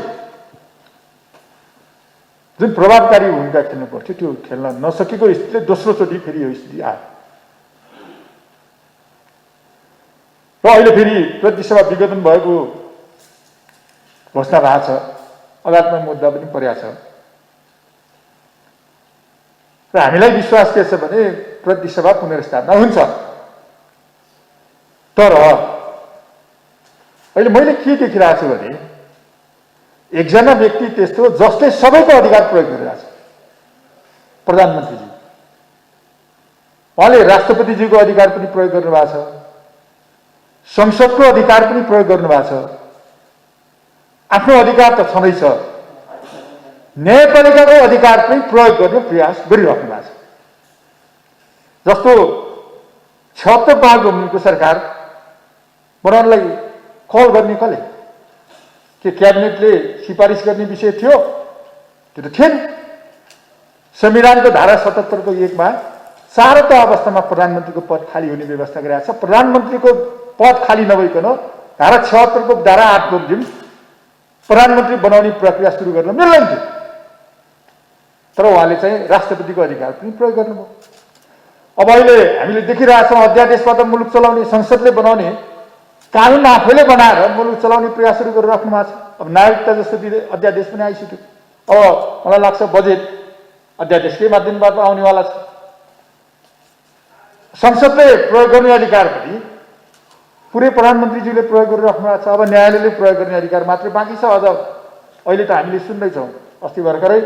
जुन प्रभावकारी भूमिका खेल्नु पर्थ्यो त्यो खेल्न नसकेको स्थितिले दोस्रोचोटि फेरि यो स्थिति आयो र अहिले फेरि प्रतिनिधि सभा विघटन भएको घोषणा भएको छ। अदालतमा मुद्दा पनि परेको छ र हामीलाई विश्वास के छ भने प्रतिनिधि सभा पुनर्स्थापना हुन्छ। तर अहिले मैले के देखिरहेको छु भने एकजना व्यक्ति त्यस्तो जसले सबैको अधिकार प्रयोग गरिरहेको छ, प्रधानमन्त्रीजी। उहाँले राष्ट्रपतिजीको अधिकार पनि प्रयोग गर्नुभएको छ, संसदको अधिकार पनि प्रयोग गर्नुभएको छ, आफ्नो अधिकार त छँदैछ, न्यायपालिकाको अधिकार पनि प्रयोग गर्ने प्रयास गरिराख्नु भएको छ। जस्तो 76 घुम्नुको सरकार बनाउनलाई कल गर्ने कसले? के क्याबिनेटले सिफारिस गर्ने विषय थियो? त्यो त थिएन। संविधानको धारा 77 को 1 मा सारता अवस्थामा प्रधानमन्त्रीको पद खाली हुने व्यवस्था गरिएको छ। प्रधानमन्त्रीको पद खाली नभइकन धारा 76 को धारा 8 बमोजिम प्रधानमन्त्री बनाउने प्रक्रिया सुरु गर्न मिल्दैन थियो। तर उहाँले चाहिँ राष्ट्रपतिको अधिकार पनि प्रयोग गर्नुभयो। अब अहिले हामीले देखिरहेछौँ अध्यादेशबाट मुलुक चलाउने, संसदले बनाउने, कानुन आफैले बनाएर मुलुक चलाउने प्रयास सुरु गरिराख्नु भएको छ। अब नागरिकता जस्तो अध्यादेश पनि आइसक्यो। अब मलाई लाग्छ बजेट अध्यादेशकै माध्यमबाट आउनेवाला छ। संसदले प्रयोग गर्ने अधिकार पनि पुरै प्रधानमन्त्रीज्यूले प्रयोग गरिराख्नु भएको छ। अब न्यायालयले प्रयोग गर्ने अधिकार मात्रै बाँकी छ। अझ अहिले त हामीले सुन्दैछौँ अस्ति भर्खरै,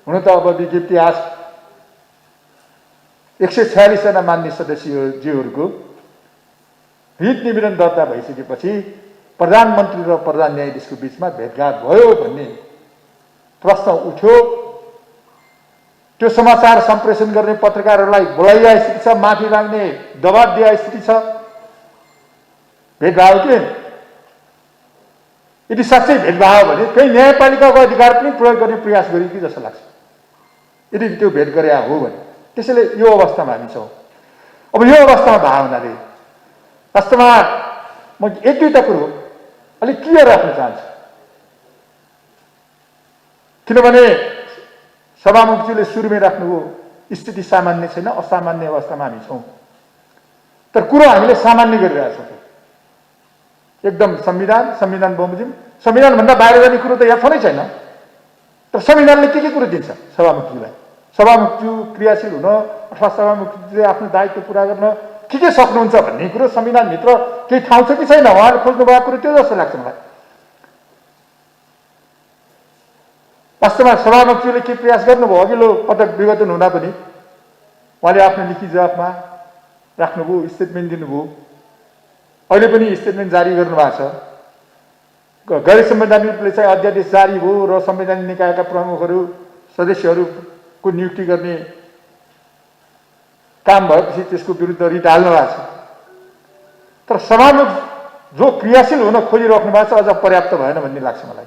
हुन त अब विज्ञप्ति आज 146 जना मान्य सदस्यज्यूहरूको रिट निवेदन दर्ता भइसकेपछि प्रधानमन्त्री र प्रधान न्यायाधीशको बीचमा भेटघाट भयो भन्ने प्रश्न उठ्यो। त्यो समाचार सम्प्रेषण गर्ने पत्रकारहरूलाई बोलाइया स्थिति छ, माफी माग्ने दबाब दिए स्थिति छ। भेदभाव के? यदि साँच्चै भेदभाव भने कहीँ न्यायपालिकाको अधिकार पनि प्रयोग गर्ने प्रयास गरियो कि जस्तो लाग्छ, यदि त्यो भेद गरे हो भने। त्यसैले यो अवस्थामा हामी छौँ। अब यो अवस्थामा भएको हुनाले वास्तवमा म एक दुईवटा कुरो अलिक क्लियर राख्न चाहन्छु। किनभने सभामुखज्यूले सुरुमै राख्नुभयो स्थिति सामान्य छैन, असामान्य अवस्थामा हामी छौँ। तर कुरो हामीले सामान्य गरिरहेछौँ। एकदम संविधान बमोजिम, संविधानभन्दा बाहिर जाने कुरो त यहाँ छँदै छैन। तर संविधानले के कुरो दिन्छ सभामुखज्यूलाई? सभामुखज्यू क्रियाशील हुन अथवा सभामुखज्यूले आफ्नो दायित्व पुरा गर्न के सक्नुहुन्छ भन्ने कुरो संविधानभित्र केही ठाउँ छ कि छैन? उहाँले खोज्नु भएको कुरो त्यो जस्तो लाग्छ मलाई। वास्तवमा सभामुखज्यूले के प्रयास गर्नुभयो? अघिल्लो पटक विघटन हुँदा पनि उहाँले आफ्नो लिखित जवाफमा राख्नुभयो, स्टेटमेन्ट दिनुभयो। अहिले पनि स्टेटमेन्ट जारी गर्नुभएको छ। गैर संवैधानिक रूपले चाहिँ अध्यादेश जारी भयो र संवैधानिक निकायका प्रमुखहरू सदस्यहरूको नियुक्ति गर्ने काम भएपछि त्यसको विरुद्ध रिट हाल्नु भएको छ। तर सभामुख जो क्रियाशील हुन खोजिराख्नु भएको छ अझ पर्याप्त भएन भन्ने लाग्छ मलाई।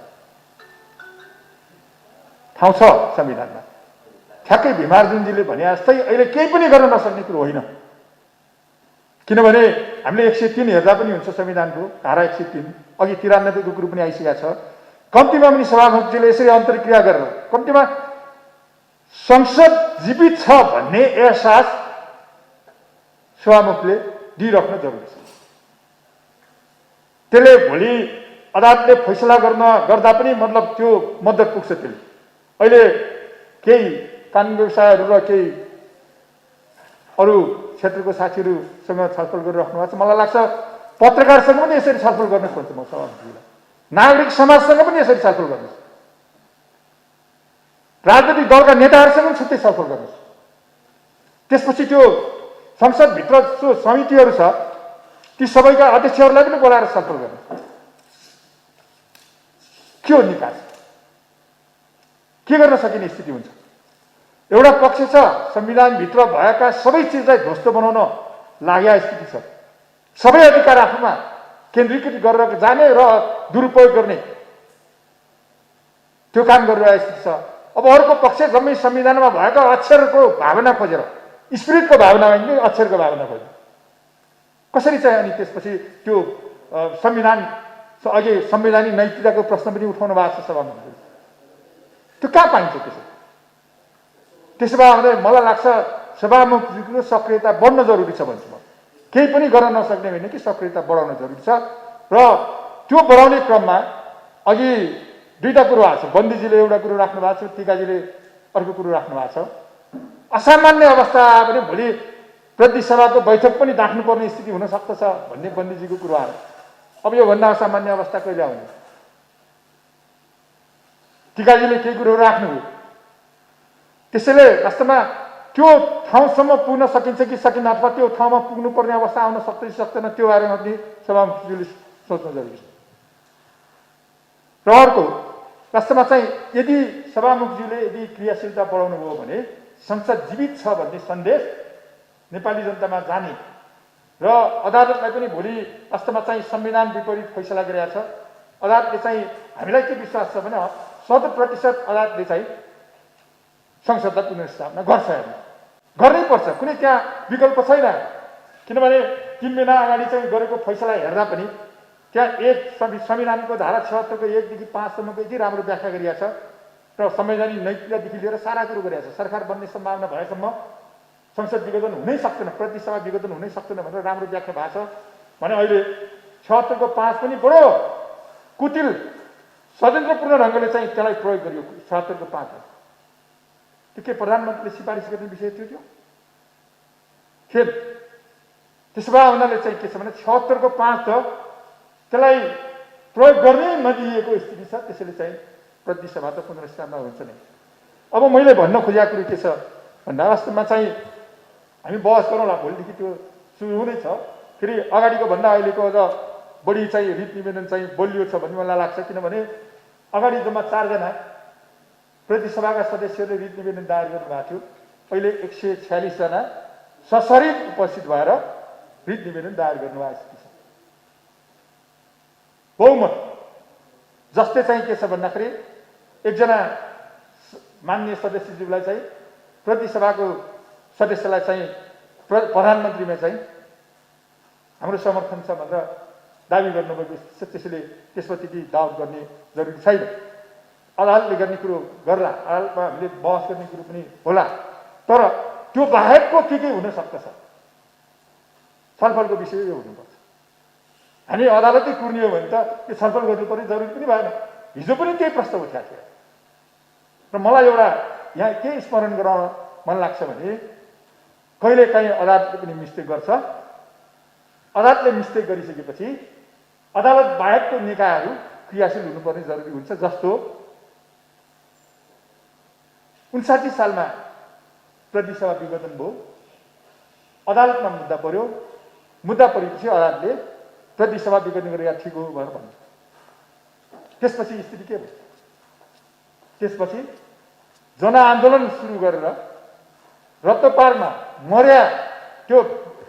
ठाउँ छ संविधानमा। ठ्याक्कै भीमार्जुनजीले भने जस्तै अहिले केही पनि गर्न नसक्ने कुरो होइन। किनभने हामीले 103 हेर्दा पनि हुन्छ संविधानको धारा 103, अघि 93 को कुरो पनि आइसकेको छ। कम्तीमा पनि सभामुखजीले यसरी अन्तर्क्रिया गरेर कम्तीमा संसद जीवित छ भन्ने एहसास सभामुखले दिइराख्न जरुरी छ। त्यसले भोलि अदालतले फैसला गर्दा पनि मतलब त्यो मद्दत पुग्छ। त्यसले अहिले केही कानुन व्यवसायहरू र केही अरू क्षेत्रको साथीहरूसँग छलफल गरिराख्नु भएको छ। मलाई लाग्छ पत्रकारसँग पनि यसरी छलफल गर्न खोज्छु म सभामुखलाई। नागरिक समाजसँग पनि यसरी छलफल गर्नुहोस्। राजनीतिक दलका नेताहरूसँग पनि छुट्टै छलफल गर्नुहोस्। त्यसपछि त्यो संसदभित्र जो समितिहरू छ ती सबैका अध्यक्षहरूलाई पनि बोलाएर छलफल गर्नुहोस्। के हो निकास? के गर्न सकिने स्थिति हुन्छ? एउटा पक्ष छ संविधानभित्र भएका सबै चिजलाई ध्वस्त बनाउन लागेको स्थिति छ। सबै अधिकार आफूमा केन्द्रीकृत गरेर जाने र दुरुपयोग गर्ने त्यो काम गरिरहेको स्थिति छ। अब अर्को पक्ष जम्मै संविधानमा भएका अक्षरको भावना खोजेर, स्पिरिटको भावना होइन कि अक्षरको भावना खोजेर कसरी चाहिँ अनि त्यसपछि त्यो संविधान अघि संवैधानिक नैतिकताको प्रश्न पनि उठाउनु भएको छ सभामुखले। त्यो कहाँ पाइन्छ त्यसो भए भने मलाई लाग्छ सभामुखको सक्रियता बढ्न जरुरी छ भन्छु म। केही पनि गर्न नसक्ने होइन कि सक्रियता बढाउन जरुरी छ। र त्यो बढाउने क्रममा अघि दुईटा कुरो आएको छ। बन्दीजीले एउटा कुरो राख्नु भएको छ, टिकाजीले अर्को कुरो राख्नु भएको छ। असामान्य अवस्था आयो भने भोलि प्रतिनिधि सभाको बैठक पनि डाक्नुपर्ने स्थिति हुन सक्दछ भन्ने बन्दीजीको कुरो आयो। अब योभन्दा असामान्य अवस्था कहिले आउने? टिकाजीले केही कुरो राख्नुभयो। त्यसैले वास्तवमा त्यो ठाउँसम्म पुग्न सकिन्छ कि सकिन्न अथवा त्यो ठाउँमा पुग्नुपर्ने अवस्था आउन सक्छ कि सक्दैन त्यो बारेमा पनि सभामुखज्यूले सोच्न जरुरी छ। र अर्को वास्तवमा चाहिँ यदि सभामुखज्यूले यदि क्रियाशीलता बढाउनु भयो भने संसद जीवित छ भन्ने सन्देश नेपाली जनतामा जाने र अदालतलाई पनि भोलि वास्तवमा चाहिँ संविधान विपरीत फैसला गरिरहेको छ। अदालतले चाहिँ हामीलाई के विश्वास छ भने 100% अदालतले चाहिँ संसदलाई पुनर्स्थापना गर्छ, गर्नै पर्छ, कुनै त्यहाँ विकल्प छैन। किनभने 3 महिना अगाडि चाहिँ गरेको फैसला हेर्दा पनि त्यहाँ संविधानको धारा 76 को 1 देखि 5 सम्मको यति राम्रो व्याख्या गरिएको छ र संवैधानिक नैतिकतादेखि लिएर सारा कुरो गरिएको छ। सरकार बन्ने सम्भावना भएसम्म संसद विघटन हुनै सक्दैन, प्रतिसभा विघटन हुनै सक्दैन भनेर राम्रो व्याख्या भएको छ भने अहिले 76 को 5 पनि बडो कुटिल षड्यन्त्रपूर्ण ढङ्गले चाहिँ त्यसलाई प्रयोग गरियो। 76 को 5 त्यो के प्रधानमन्त्रीले सिफारिस गर्ने विषय थियो? खेल। त्यसो भए उनीहरूले चाहिँ के छ भने 76 को 5 त त्यसलाई प्रयोग गर्नै नदिएको स्थिति छ। त्यसैले चाहिँ प्रतिसभा त पुनर्स्थापना हुन्छ नै। अब मैले भन्न खोजेको कुरो के छ भन्दा वास्तवमा चाहिँ हामी बहस गरौँला, भोलिदेखि त्यो सुरु हुनै छ। फेरि अगाडिको भन्दा अहिलेको अझ बढी चाहिँ रिट निवेदन चाहिँ बलियो छ भन्ने मलाई लाग्छ। किनभने अगाडि जम्मा 4 जना प्रतिसभाका सदस्यहरूले रिट निवेदन दायर गर्नुभएको थियो, अहिले 146 जना सशरीर उपस्थित भएर रिट निवेदन दायर गर्नुभएको स्थिति छ। बहुमत जसले चाहिँ के छ भन्दाखेरि एकजना मान्य सदस्यज्यूलाई चाहिँ प्रतिसभाको सदस्यलाई चाहिँ प्रधानमन्त्रीमा चाहिँ हाम्रो समर्थन छ भनेर दाबी गर्नुभएको छ। त्यसैले त्यसमा त्यति दाउट गर्ने जरुरी छैन। अदालतले गर्ने कुरो गर्ला, अदालतमा हामीले बहस गर्ने कुरो पनि होला, तर त्यो बाहेकको के हुन सक्दछ छलफलको विषय यो हुनुपर्छ। हामी अदालतै कुर्ने हो भने त त्यो छलफल गर्नुपर्ने जरुरी पनि भएन। हिजो पनि त्यही प्रश्न उठाएको थियो र मलाई एउटा यहाँ के स्मरण गराउन मन लाग्छ भने कहिलेकाहीँ अदालतले पनि मिस्टेक गर्छ। अदालतले मिस्टेक गरिसकेपछि अदालत बाहेकको निकायहरू क्रियाशील हुनुपर्ने जरुरी हुन्छ। जस्तो 59 सालमा प्रतिसभा विघटन भयो, अदालतमा मुद्दा पर्यो, मुद्दा परेपछि अदालतले प्रतिसभा विघटन गरेर ठिक हो भनेर भन्छ। त्यसपछि स्थिति के भयो? त्यसपछि जनआन्दोलन सुरु गरेर रत्तपारमा मर्या त्यो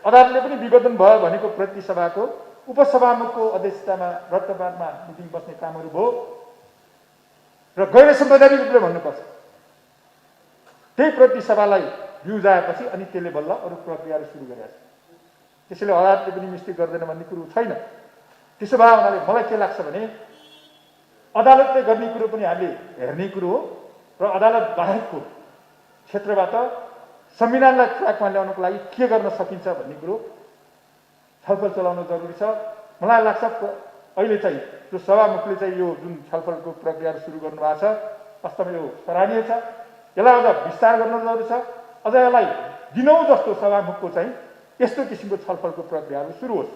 अदालतले पनि विघटन भयो भनेको प्रतिसभाको उपसभामुखको अध्यक्षतामा रत्तपारमा मिटिङ बस्ने कामहरू भयो र गैर संवैधानिक रूपले भन्नुपर्छ। त्यही प्रतिसभालाई बिउजाएपछि अनि त्यसले बल्ल अरू प्रक्रियाहरू सुरु गरेका छ। त्यसैले अदालतले पनि मिस्टेक गर्दैन भन्ने कुरो छैन। त्यसो भए हुनाले मलाई के लाग्छ भने अदालतले गर्ने कुरो पनि हामीले हेर्ने कुरो हो र अदालत बाहेकको क्षेत्रबाट संविधानलाई ट्र्याकमा ल्याउनको लागि के गर्न सकिन्छ भन्ने कुरो छलफल चलाउन जरुरी छ। मलाई लाग्छ अहिले चाहिँ जो सभामुखले चाहिँ यो जुन छलफलको प्रक्रियाहरू सुरु गर्नुभएको छ वास्तवमा यो सराहनीय छ। यसलाई अझ विस्तार गर्न जरुरी छ। अझ यसलाई दिनौँ जस्तो सभामुखको चाहिँ यस्तो किसिमको छलफलको प्रक्रियाहरू सुरु होस्।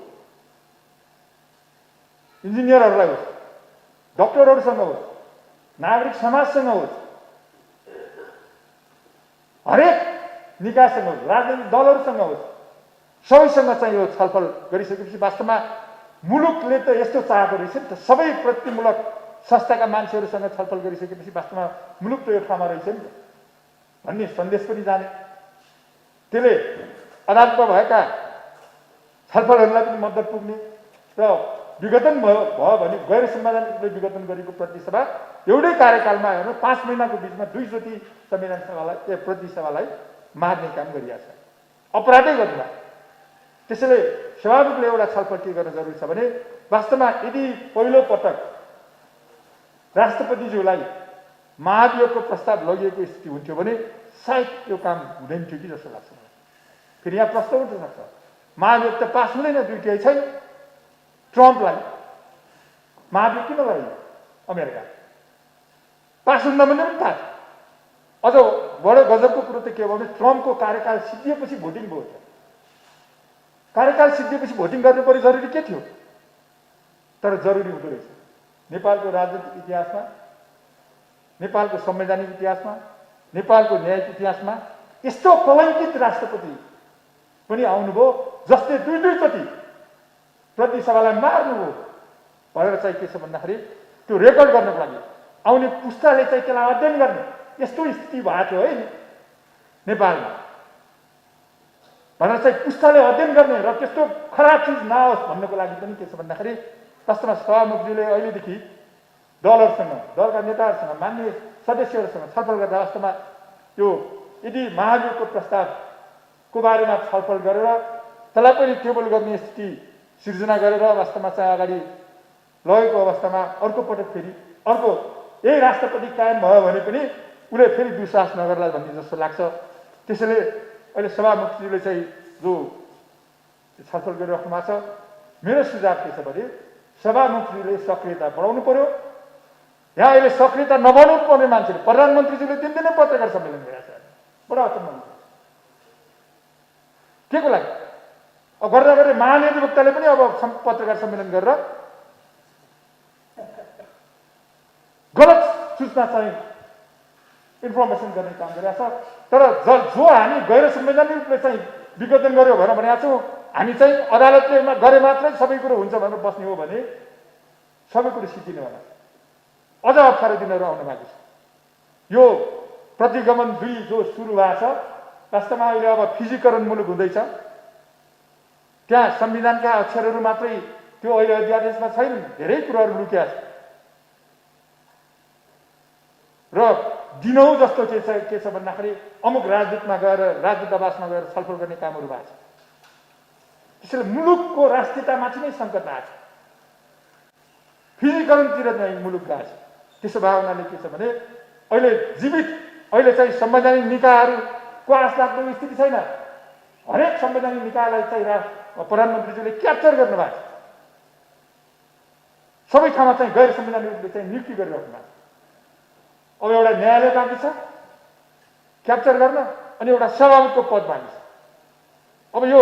इन्जिनियरहरूलाई होस्, डक्टरहरूसँग होस्, नागरिक समाजसँग होस्, हरेक निकायसँग होस्, राजनैतिक दलहरूसँग होस्, सबैसँग चाहिँ यो छलफल गरिसकेपछि वास्तवमा मुलुकले त यस्तो चाहेको रहेछ नि त। सबै प्रतिमूलक संस्थाका मान्छेहरूसँग छलफल गरिसकेपछि वास्तवमा मुलुक त यो ठाउँमा रहेछ नि त भन्ने सन्देश पनि जाने। त्यसले अदालतमा भएका छलफलहरूलाई पनि मद्दत पुग्ने र विघटन भयो भने गैर संवैधानिक रूपले विघटन गरेको प्रतिसभा एउटै कार्यकालमा हेर्नु 5 महिनाको बिचमा 2 चोटि संविधान सभालाई प्रतिसभालाई मार्ने काम गरिएको छ, अपराधै गर्नुभयो। त्यसैले सभामुखले एउटा छलफल के गर्न जरुरी छ भने वास्तवमा यदि पहिलो पटक राष्ट्रपतिज्यूलाई महाभियोगको प्रस्ताव लगिएको स्थिति हुन्थ्यो भने सायद यो काम हुँदैन थियो कि जस्तो लाग्छ। फेरि यहाँ प्रश्न उठ्न सक्छ, महाभियोग त पास हुँदैन, दुईटै छैन। ट्रम्पलाई महाभियोग किन लग्यो? अमेरिका पास हुँदा पनि थाहा छ। अझ बडो गजबको कुरो त के हो भने ट्रम्पको कार्यकाल सिद्धिएपछि भोटिङ भयो। कार्यकाल सिद्धिएपछि भोटिङ गर्नुपर्ने जरुरी के थियो? तर जरुरी हुँदो रहेछ। नेपालको राजनीतिक इतिहासमा, नेपालको संवैधानिक इतिहासमा, नेपालको न्यायिक इतिहासमा यस्तो कलङ्कित राष्ट्रपति पनि आउनुभयो जसले 2 चोटि प्रतिसभालाई मार्नुभयो भनेर चाहिँ के छ भन्दाखेरि त्यो रेकर्ड गर्नको लागि आउने पुस्ताले चाहिँ त्यसलाई अध्ययन गर्ने यस्तो स्थिति भएको थियो है नेपालमा। भनेर चाहिँ पुस्ताले अध्ययन गर्ने र त्यस्तो खराब चिज नआओस् भन्नको लागि पनि के छ भन्दाखेरि वास्तवमा सभामुखजीले अहिलेदेखि दलहरूसँग, दलका नेताहरूसँग, मान्य सदस्यहरूसँग छलफल गर्दा वास्तवमा यो यदि महाभियोगको प्रस्तावको बारेमा छलफल गरेर त्यसलाई पनि टेबल गर्ने स्थिति सिर्जना गरेर वास्तवमा चाहिँ अगाडि लगेको अवस्थामा अर्को पटक फेरि अर्को यही राष्ट्रपति कायम भयो भने पनि उसले फेरि दुःसाहस नगर्ला भन्ने जस्तो लाग्छ। त्यसैले अहिले सभामुखजीले चाहिँ जो छलफल गरिराख्नु भएको छ, मेरो सुझाव के छ भने सभामुखजीले सक्रियता बढाउनु पर्यो। यहाँ अहिले सक्रियता नबढाउनु पर्ने मान्छेले, प्रधानमन्त्रीजीले दिनदिनै पत्रकार सम्मेलन गरिरहेको छ, बडा अचम्म हुन्छ। के को लागि अब गर्दा गर्दै महाधिवक्ताले पनि अब पत्रकार सम्मेलन गरेर गलत सूचना चाहिँ इन्फर्मेसन गर्ने काम गरिरहेको छ। तर जो हामी गैर संवैधानिक रूपले चाहिँ विघटन गर्यो भनेर भनेको छौँ, हामी चाहिँ अदालतले गरे मात्रै सबै कुरो हुन्छ भनेर बस्ने हो भने सबै कुरो सिद्धिने होला। अझ अप्ठ्यारो दिनहरू आउन बाँकी छ। यो प्रतिगमन 2 जो सुरु भएको छ, वास्तवमा अहिले अब फिजीकरण मुलुक हुँदैछ। त्यहाँ संविधानका अक्षरहरू मात्रै त्यो अहिले अध्यादेशमा छैन, धेरै कुराहरू लुकिया छ र दिनौँ जस्तो के छ भन्दाखेरि अमुक राजदूतमा गएर राजदूत आवासमा गएर छलफल गर्ने कामहरू भएको छ। त्यसैले मुलुकको राष्ट्रियतामाथि नै सङ्कट आएको छ, फिजीकरणतिर चाहिँ मुलुक गएको छ। त्यसो भए हुनाले के छ भने अहिले जीवित अहिले चाहिँ संवैधानिक निकायहरूको आश लाग्दो स्थिति छैन। हरेक संवैधानिक निकायलाई चाहिँ प्रधानमन्त्रीजीले क्याप्चर गर्नुभएको छ। सबै ठाउँमा चाहिँ गैर संवैधानिक रूपले चाहिँ नियुक्ति गरिराख्नु भएको छ। अब एउटा न्यायालय बाँकी छ क्याप्चर गर्न, अनि एउटा सभामुखको पद बाँकी छ। अब यो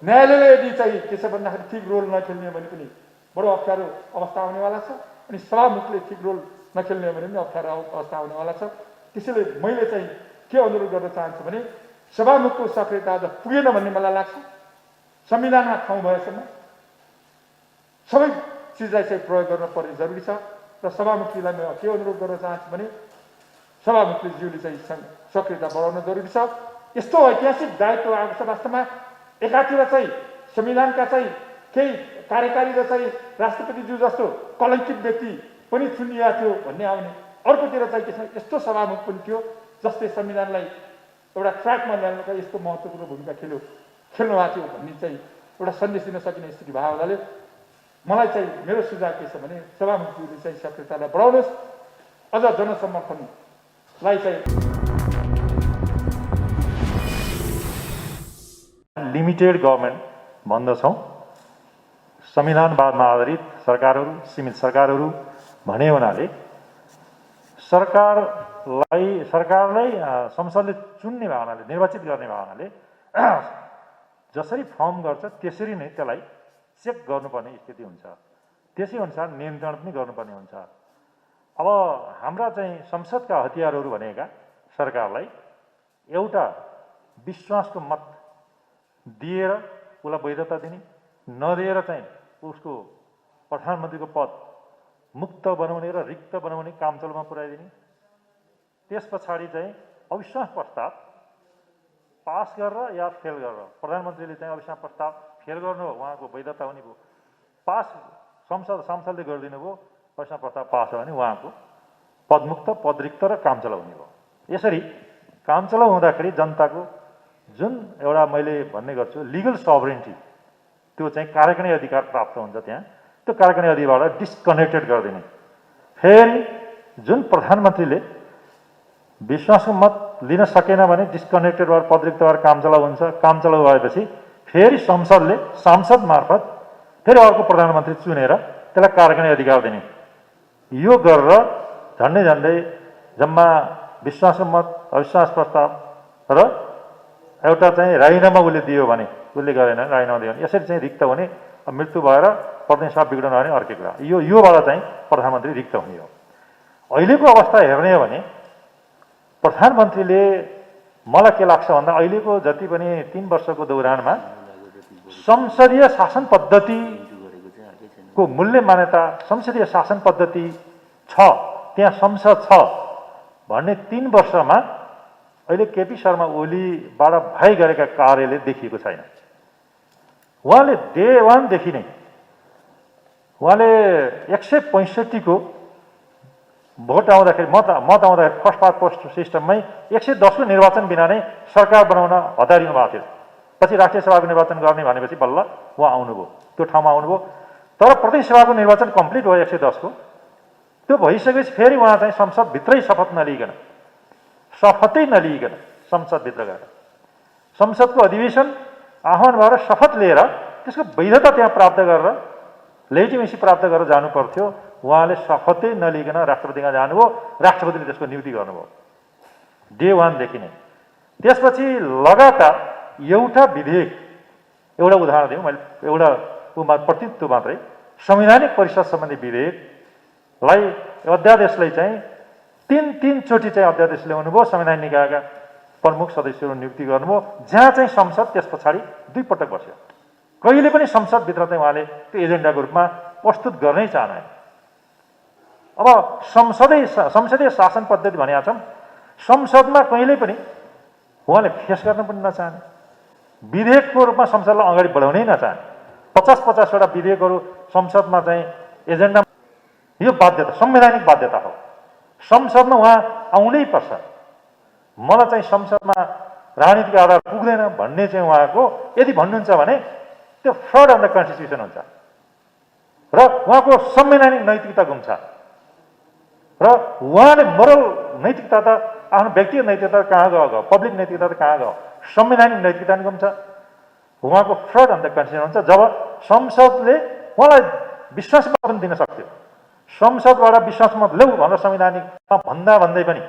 न्यायालयले यदि चाहिँ के छ भन्दाखेरि ठिक रोल नखेल्ने भने पनि बडो अप्ठ्यारो अवस्था आउनेवाला छ, अनि सभामुखले ठिक रोल नखेल्ने भने पनि अप्ठ्यारो अवस्था आउनेवाला छ। त्यसैले मैले चाहिँ के अनुरोध गर्न चाहन्छु भने सभामुखको सक्रियता आज पुगेन भन्ने मलाई लाग्छ। संविधानमा ठाउँ भएसम्म सबै चिजलाई चाहिँ प्रयोग गर्न पर्ने जरुरी छ र सभामुखजीलाई म के अनुरोध गर्न चाहन्छु भने सभामुखज्यूले चाहिँ सक्रियता बढाउन जरुरी छ। यस्तो ऐतिहासिक दायित्व आएको छ। वास्तवमा एकातिर चाहिँ संविधानका चाहिँ केही कार्यकारी र चाहिँ राष्ट्रपतिज्यू जस्तो कलङ्कित व्यक्ति पनि चुनिएको थियो भन्ने आउने, अर्कोतिर चाहिँ के छ यस्तो सभामुख पनि थियो जसले संविधानलाई एउटा ट्र्याकमा ल्याउनका यस्तो महत्त्वपूर्ण भूमिका खेल्नु भएको थियो भन्ने चाहिँ एउटा सन्देश दिन सकिने स्थिति भएको हुनाले मलाई चाहिँ मेरो सुझाव के छ भने सभामुखज्यूले चाहिँ सक्रियतालाई बढाउनुहोस्, अझ जनसमर्थनलाई चाहिँ लिमिटेड गभर्मेन्ट भन्दछौँ। संविधानवादमा आधारित सरकारहरू, सीमित सरकारहरू भने हुनाले सरकारलाई संसदले चुन्ने भएको हुनाले, निर्वाचित गर्ने भएको हुनाले जसरी फर्म गर्छ त्यसरी नै त्यसलाई चेक गर्नुपर्ने स्थिति हुन्छ। त्यसै अनुसार नियन्त्रण पनि गर्नुपर्ने हुन्छ। अब हाम्रा चाहिँ संसदका हतियारहरू भनेका सरकारलाई एउटा विश्वासको मत दिएर उसलाई वैधता दिने, नदिएर चाहिँ उसको प्रधानमन्त्रीको पद मुक्त बनाउने र रिक्त बनाउने कामचलोमा पुर्याइदिने, त्यस पछाडि चाहिँ अविश्वास प्रस्ताव पास गरेर या फेल गरेर, प्रधानमन्त्रीले चाहिँ अविश्वास प्रस्ताव फेल गर्नु हो, उहाँको वैधता हुने भयो, पास संसदले गरिदिनु भयो, अविश्वास प्रस्ताव पास हो भने उहाँको पदमुक्त, पदरिक्त र कामचलाउ हुने भयो। यसरी कामचलाउ हुँदाखेरि जनताको जुन एउटा मैले भन्ने गर्छु लिगल सभरेन्टी, त्यो चाहिँ कार्यकारिणी अधिकार प्राप्त हुन्छ। त्यहाँ त्यो कार्यकारिणी अधिकारबाट डिस्कनेक्टेड गरिदिने, फेरि जुन प्रधानमन्त्रीले विश्वासको मत लिन सकेन भने डिस्कनेक्टेड भएर पदरिक्त भएर कामचलाउ हुन्छ। कामचलाउ भएपछि फेरि संसदले सांसद मार्फत फेरि अर्को प्रधानमन्त्री चुनेर त्यसलाई कार्यकारिणी अधिकार दिने। यो गरेर झन्डै झन्डै जम्मा विश्वासको मत, अविश्वास प्रस्ताव र एउटा चाहिँ राजीनामा उसले दियो भने, उसले गरेन राजीनामा दियो भने यसरी चाहिँ रिक्त हुने, मृत्यु भएर प्रतिनिधित्व बिग्रन भने अर्कै कुरा। योबाट चाहिँ प्रधानमन्त्री रिक्त हुने हो। अहिलेको अवस्था हेर्ने हो भने प्रधानमन्त्रीले मलाई के लाग्छ भन्दा अहिलेको जति पनि 3 वर्षको दौरानमा संसदीय शासन पद्धतिको मूल्य मान्यता, संसदीय शासन पद्धति छ, त्यहाँ संसद छ भन्ने 3 वर्षमा अहिले केपी शर्मा ओलीबाट भइ गरेका कार्यले देखिएको छैन। उहाँले डे 1 देखि नै उहाँले 165 को भोट आउँदाखेरि मत आउँदाखेरि फर्स्ट पास्ट पोस्ट सिस्टममै 110 को निर्वाचन बिना नै सरकार बनाउन हतारिनु भएको थियो। पछि राष्ट्रिय सभाको निर्वाचन गर्ने भनेपछि बल्ल उहाँ आउनुभयो, त्यो ठाउँमा आउनुभयो। तर प्रदेश सभाको निर्वाचन कम्प्लिट भयो 110 को। त्यो भइसकेपछि फेरि उहाँ चाहिँ संसदभित्रै शपथै नलिइकन संसदभित्र गएर संसदको अधिवेशन आह्वान भएर शपथ लिएर त्यसको वैधता त्यहाँ प्राप्त गरेर लेजिटिमेसी प्राप्त गरेर जानु पर्थ्यो। उहाँले शपथै नलिइकन राष्ट्रपतिमा जानुभयो, राष्ट्रपतिले त्यसको नियुक्ति गर्नुभयो डे 1 देखि नै। त्यसपछि लगातार एउटा विधेयक, एउटा उदाहरण दिउँ, मैले एउटा प्रतिनिधित्व मात्रै, संवैधानिक परिषद सम्बन्धी विधेयकलाई अध्यादेशलाई चाहिँ तीन चोटि चाहिँ अध्यादेश ल्याउनु भयो, संविधान निकायका प्रमुख सदस्यहरू नियुक्ति गर्नुभयो, जहाँ चाहिँ संसद त्यस पछाडि 2 पटक बस्यो। कहिले पनि संसदभित्र चाहिँ उहाँले त्यो एजेन्डाको रूपमा प्रस्तुत गर्नै चाहनुहुन्न। अब संसदीय शासन पद्धति भनेका छौँ, संसदमा कहिले पनि उहाँले फेस गर्न पनि नचाहने, विधेयकको रूपमा संसदलाई अगाडि बढाउनै नचाहने। 50-50 वटा विधेयकहरू संसदमा चाहिँ एजेन्डा, यो बाध्यता संवैधानिक बाध्यता हो। संसदमा उहाँ आउनै पर्छ। मलाई चाहिँ संसदमा राजनीतिक आधार पुग्दैन भन्ने चाहिँ उहाँको यदि भन्नुहुन्छ भने त्यो फ्रड अन द कन्स्टिट्युसन हुन्छ र उहाँको संवैधानिक नैतिकता गुम्छ। र उहाँले मोरल नैतिकता त आफ्नो व्यक्तिगत नैतिकता कहाँ गयो, पब्लिक नैतिकता त कहाँ गयो, संवैधानिक नैतिकता नि गुम्छ। उहाँको फ्रड अन द कन्स्टिट्युसन हुन्छ जब संसदले उहाँलाई विश्वास मत पनि दिन सक्थ्यो। संसदबाट विश्वास मत ल्याऊ भनेर संवैधानिकमा भन्दै पनि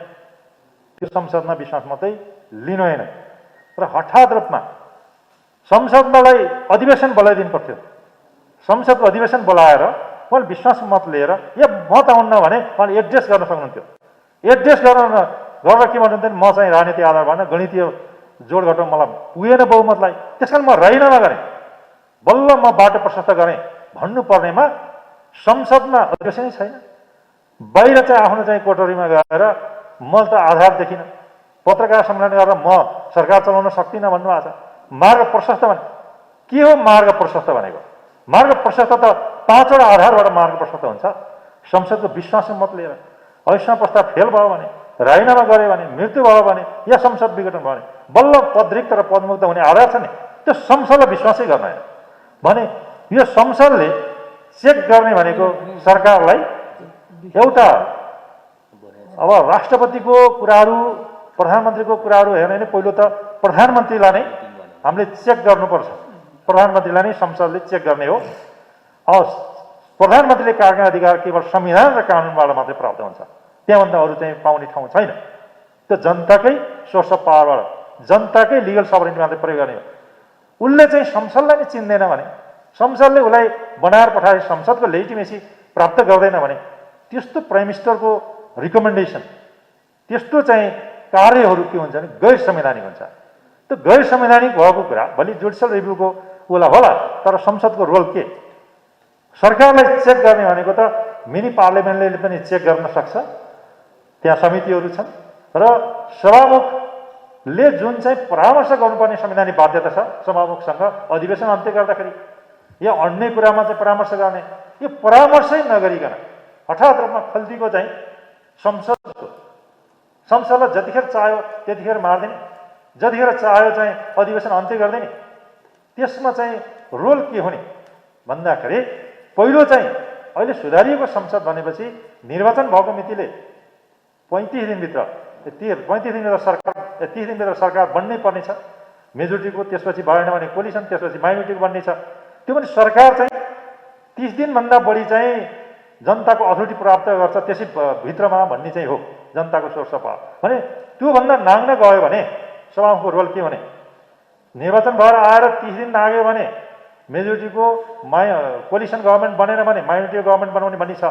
त्यो संसदमा विश्वास मतै लिनु होइन र हठात रूपमा संसदलाई अधिवेशन बोलाइदिनु पर्थ्यो। संसदको अधिवेशन बोलाएर उहाँले विश्वास मत लिएर या मत आउन्न भने उहाँले एड्रेस गर्न सक्नुहुन्थ्यो। एड्रेस गरेर के भन्नुहुन्थ्यो, म चाहिँ राजनीतिक आधार भएन, गणितीय जोड घटाउ मलाई पुगेन बहुमतलाई, त्यस कारण म राजीनामा गरेँ, बल्ल म बाटो प्रशस्त गरेँ भन्नुपर्नेमा संसदमा अधिवेशनै छैन। बाहिर चाहिँ आफ्नो चाहिँ कोठरीमा गएर मैले त आधार देखिनँ, पत्रकार सम्मेलन गरेर म सरकार चलाउन सक्दिनँ भन्नुभएको छ। मार्ग प्रशस्त भने के हो? मार्ग प्रशस्त भनेको मार्ग प्रशस्त त 5 वटा आधारबाट मार्ग प्रशस्त हुन्छ। संसदको विश्वास मत लिएर अविश्वास प्रस्ताव फेल भयो भने, राजीनामा गऱ्यो भने, मृत्यु भयो भने या संसद विघटन भयो भने बल्ल पदरिक्त र पदमुक्त हुने आधार छ नि। त्यो संसदलाई विश्वासै गर्न होइन भने यो संसदले चेक गर्ने भनेको सरकारलाई एउटा अब राष्ट्रपतिको कुराहरू, प्रधानमन्त्रीको कुराहरू हेर्ने नै पहिलो त प्रधानमन्त्रीलाई नै हामीले चेक गर्नुपर्छ। प्रधानमन्त्रीलाई नै संसदले चेक गर्ने हो। अब प्रधानमन्त्रीले कार्यकारी अधिकार केवल संविधान र कानुनबाट मात्रै प्राप्त हुन्छ, त्यहाँभन्दा अरू चाहिँ पाउने ठाउँ छैन। त्यो जनताकै सोर्स अफ पावरबाट, जनताकै लिगल सबरेन्टी मात्रै प्रयोग गर्ने हो। उसले चाहिँ संसदलाई नै चिन्दैन भने, संसदले उसलाई बनाएर पठाए संसदको लेजिटिमेसी प्राप्त गर्दैन भने त्यस्तो प्राइम मिनिस्टरको रिकमेन्डेसन, त्यस्तो चाहिँ कार्यहरू के हुन्छ भने गैर संवैधानिक हुन्छ। त्यो गैर संवैधानिक भएको कुरा भोलि जुडिसियल रिभ्यूको होला, तर संसदको रोल के? सरकारलाई चेक गर्ने भनेको त मिनी पार्लियामेन्टले पनि चेक गर्न सक्छ, त्यहाँ समितिहरू छन् र सभामुखले जुन चाहिँ परामर्श गर्नुपर्ने संवैधानिक बाध्यता छ सभामुखसँग अधिवेशन अन्त्य गर्दाखेरि या अन्य कुरामा चाहिँ परामर्श गर्ने, यो परामर्शै नगरिकन हठात रूपमा खल्तीको चाहिँ संसदलाई जतिखेर चाह्यो त्यतिखेर मारिदिने, जतिखेर चाह्यो चाहिँ अधिवेशन अन्त्य गरिदिने। त्यसमा चाहिँ रोल के हुने भन्दाखेरि पहिलो चाहिँ अहिले सुधारिएको संसद भनेपछि निर्वाचन भएको मितिले 35 दिनभित्र 30 दिनभित्र सरकार बन्नै पर्नेछ मेजोरिटीको, त्यसपछि भएन भने कोलिसन, त्यसपछि माइनोरिटीको बन्ने छ। त्यो पनि सरकार चाहिँ 30 दिनभन्दा बढी चाहिँ जनताको अथोरिटी प्राप्त गर्छ त्यसै भित्रमा भन्ने चाहिँ हो जनताको सोर्स अफ पावर भने। त्योभन्दा नाग्न गयो भने सभामुखको रोल के हुने? निर्वाचन भएर आएर 30 दिन नाग्यो भने मेजोरिटीको कोलिसन गभर्मेन्ट बनेन भने माइनोरिटी गभर्मेन्ट बनाउने भन्ने छ।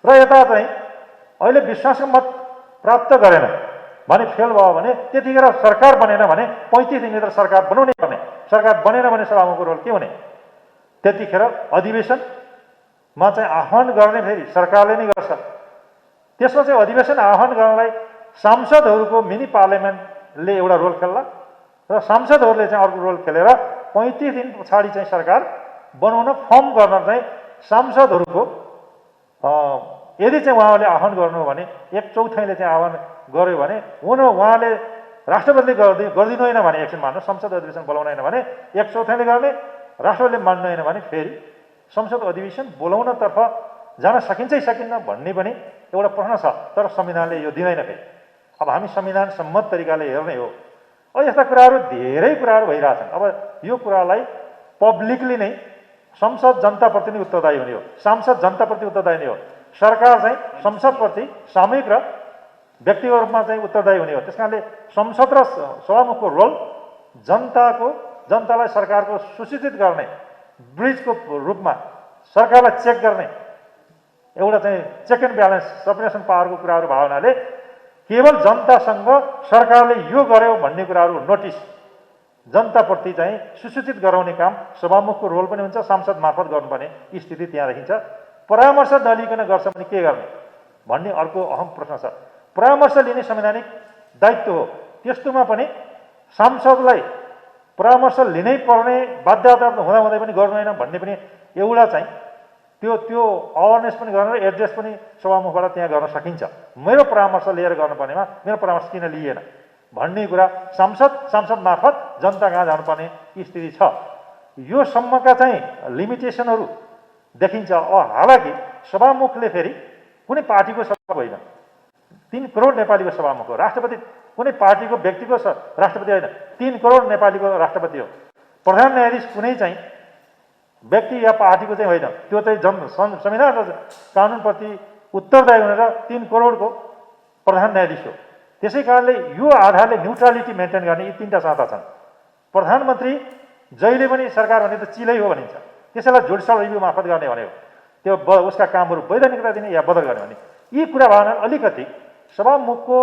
र यता चाहिँ अहिले विश्वासको मत प्राप्त गरेन भने, फेल भयो भने त्यतिखेर सरकार बनेन भने 35 दिनभित्र सरकार बनाउनै पर्ने। सरकार बनेन भने सभामुखको रोल के हुने? त्यतिखेर अधिवेशनमा चाहिँ आह्वान गर्ने फेरि सरकारले नै गर्छ। त्यसमा चाहिँ अधिवेशन आह्वान गर्नलाई सांसदहरूको मिनी पार्लियामेन्ट ले एउटा रोल खेल्ला र सांसदहरूले चाहिँ अर्को रोल खेलेर 35 दिन पछाडि चाहिँ सरकार बनाउन फर्म गर्न चाहिँ सांसदहरूको यदि चाहिँ उहाँले आह्वान गर्नु हो भने 1/4 चाहिँ आह्वान गर्यो भने उहाँले राष्ट्रपतिले गरिदिनु होइन भने एकछिन मान्नु संसद अधिवेशन बोलाउनु होइन भने 1/4 गर्ने, राष्ट्रपतिले मान्नु होइन भने फेरि संसद अधिवेशन बोलाउनतर्फ जान सकिन्छ सकिन्न भन्ने पनि एउटा प्रश्न छ। तर संविधानले यो दिँदैन। फेरि अब हामी संविधान सम्मत तरिकाले हेर्ने हो। अब यस्ता कुराहरू धेरै कुराहरू भइरहेछन्। अब यो कुरालाई पब्लिकली नै संसद जनताप्रति नै उत्तरदायी हुने हो, सांसद जनताप्रति उत्तरदायी नै हो, सरकार चाहिँ संसदप्रति सामूहिक र व्यक्तिगत रूपमा चाहिँ उत्तरदायी हुने हो। त्यस कारणले संसद र सभामुखको रोल जनतालाई सरकारको सुसूचित गर्ने, ब्रिजको रूपमा सरकारलाई चेक गर्ने एउटा चाहिँ चेक एन्ड ब्यालेन्स सेपरेसन पावरको कुराहरू भयो हुनाले केवल जनतासँग सरकारले यो गर्यो भन्ने कुराहरू नोटिस जनताप्रति चाहिँ सुसूचित गराउने काम सभामुखको रोल पनि हुन्छ, सांसद मार्फत गर्नुपर्ने स्थिति त्यहाँ देखिन्छ। परामर्श नलिकन गर्छ भने के गर्ने भन्ने अर्को अहम प्रश्न छ। परामर्श लिने संवैधानिक दायित्व हो, त्यस्तोमा पनि सांसदलाई परामर्श लिनै पर्ने बाध्यता हुँदाहुँदै पनि गर्नु होइन भन्ने पनि एउटा चाहिँ त्यो अवेरनेस पनि गर्न र एड्रेस पनि सभामुखबाट त्यहाँ गर्न सकिन्छ। मेरो परामर्श लिएर गर्नुपर्नेमा मेरो परामर्श किन लिएन भन्ने कुरा सांसद मार्फत जनता कहाँ जानुपर्ने स्थिति छ। यो सम्मका चाहिँ लिमिटेसनहरू देखिन्छ। हालाकि सभामुखले फेरि कुनै पार्टीको सभामुख होइन, 3 करोड नेपालीको सभामुख हो। राष्ट्रपति कुनै पार्टीको व्यक्तिको राष्ट्रपति होइन, 3 करोड नेपालीको राष्ट्रपति हो। प्रधान न्यायाधीश कुनै चाहिँ व्यक्ति या पार्टीको चाहिँ होइन, त्यो चाहिँ संविधान र कानुनप्रति उत्तरदायी हुने र 3 करोडको प्रधान न्यायाधीश हो। त्यसै कारणले यो आधारले न्युट्रालिटी मेन्टेन गर्ने यी 3टा साता छन्। प्रधानमन्त्री जहिले पनि सरकार भने त चिलै हो भनिन्छ, त्यसैलाई जुडिसियल रिभ्यू मार्फत गर्ने भने हो, त्यो उसका कामहरू वैधानिकता दिने या बदल गर्ने भने यी कुरा भएन। अलिकति सभामुखको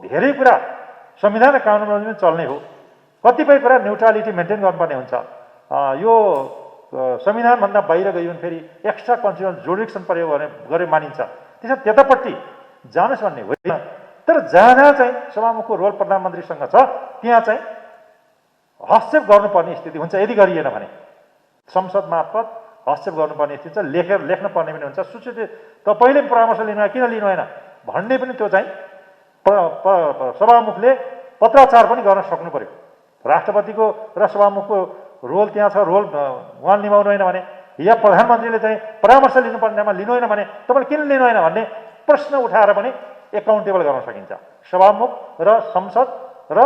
धेरै कुरा संविधान र कानुनमा पनि चल्ने हो, कतिपय कुरा न्युट्रालिटी मेन्टेन गर्नुपर्ने हुन्छ। यो संविधानभन्दा बाहिर गयो भने फेरि एक्स्ट्रा कन्स्टिट्युसनल जुरिडिक्सन प्रयोग गरे मानिन्छ। त्यसैले त्यतापट्टि जानुहोस् भन्ने होइन। तर जहाँ चाहिँ सभामुखको रोल प्रधानमन्त्रीसँग छ त्यहाँ चाहिँ हस्तक्षेप गर्नुपर्ने स्थिति हुन्छ। यदि गरिएन भने संसद मार्फत हस्तक्षेप गर्नुपर्ने स्थिति छ, लेख्न पर्ने पनि हुन्छ। सूचित तपाईँले परामर्श लिनु किन लिनु होइन भन्ने पनि त्यो चाहिँ सभामुखले पत्राचार पनि गर्न सक्नु पर्यो। राष्ट्रपतिको र सभामुखको रोल त्यहाँ छ, रोल उहाँ निभाउनु होइन भने या प्रधानमन्त्रीले चाहिँ परामर्श लिनुपर्नेमा लिनु होइन भने तपाईँले किन लिनु होइन भन्ने प्रश्न उठाएर पनि एकाउन्टेबल गर्न सकिन्छ सभामुख र संसद र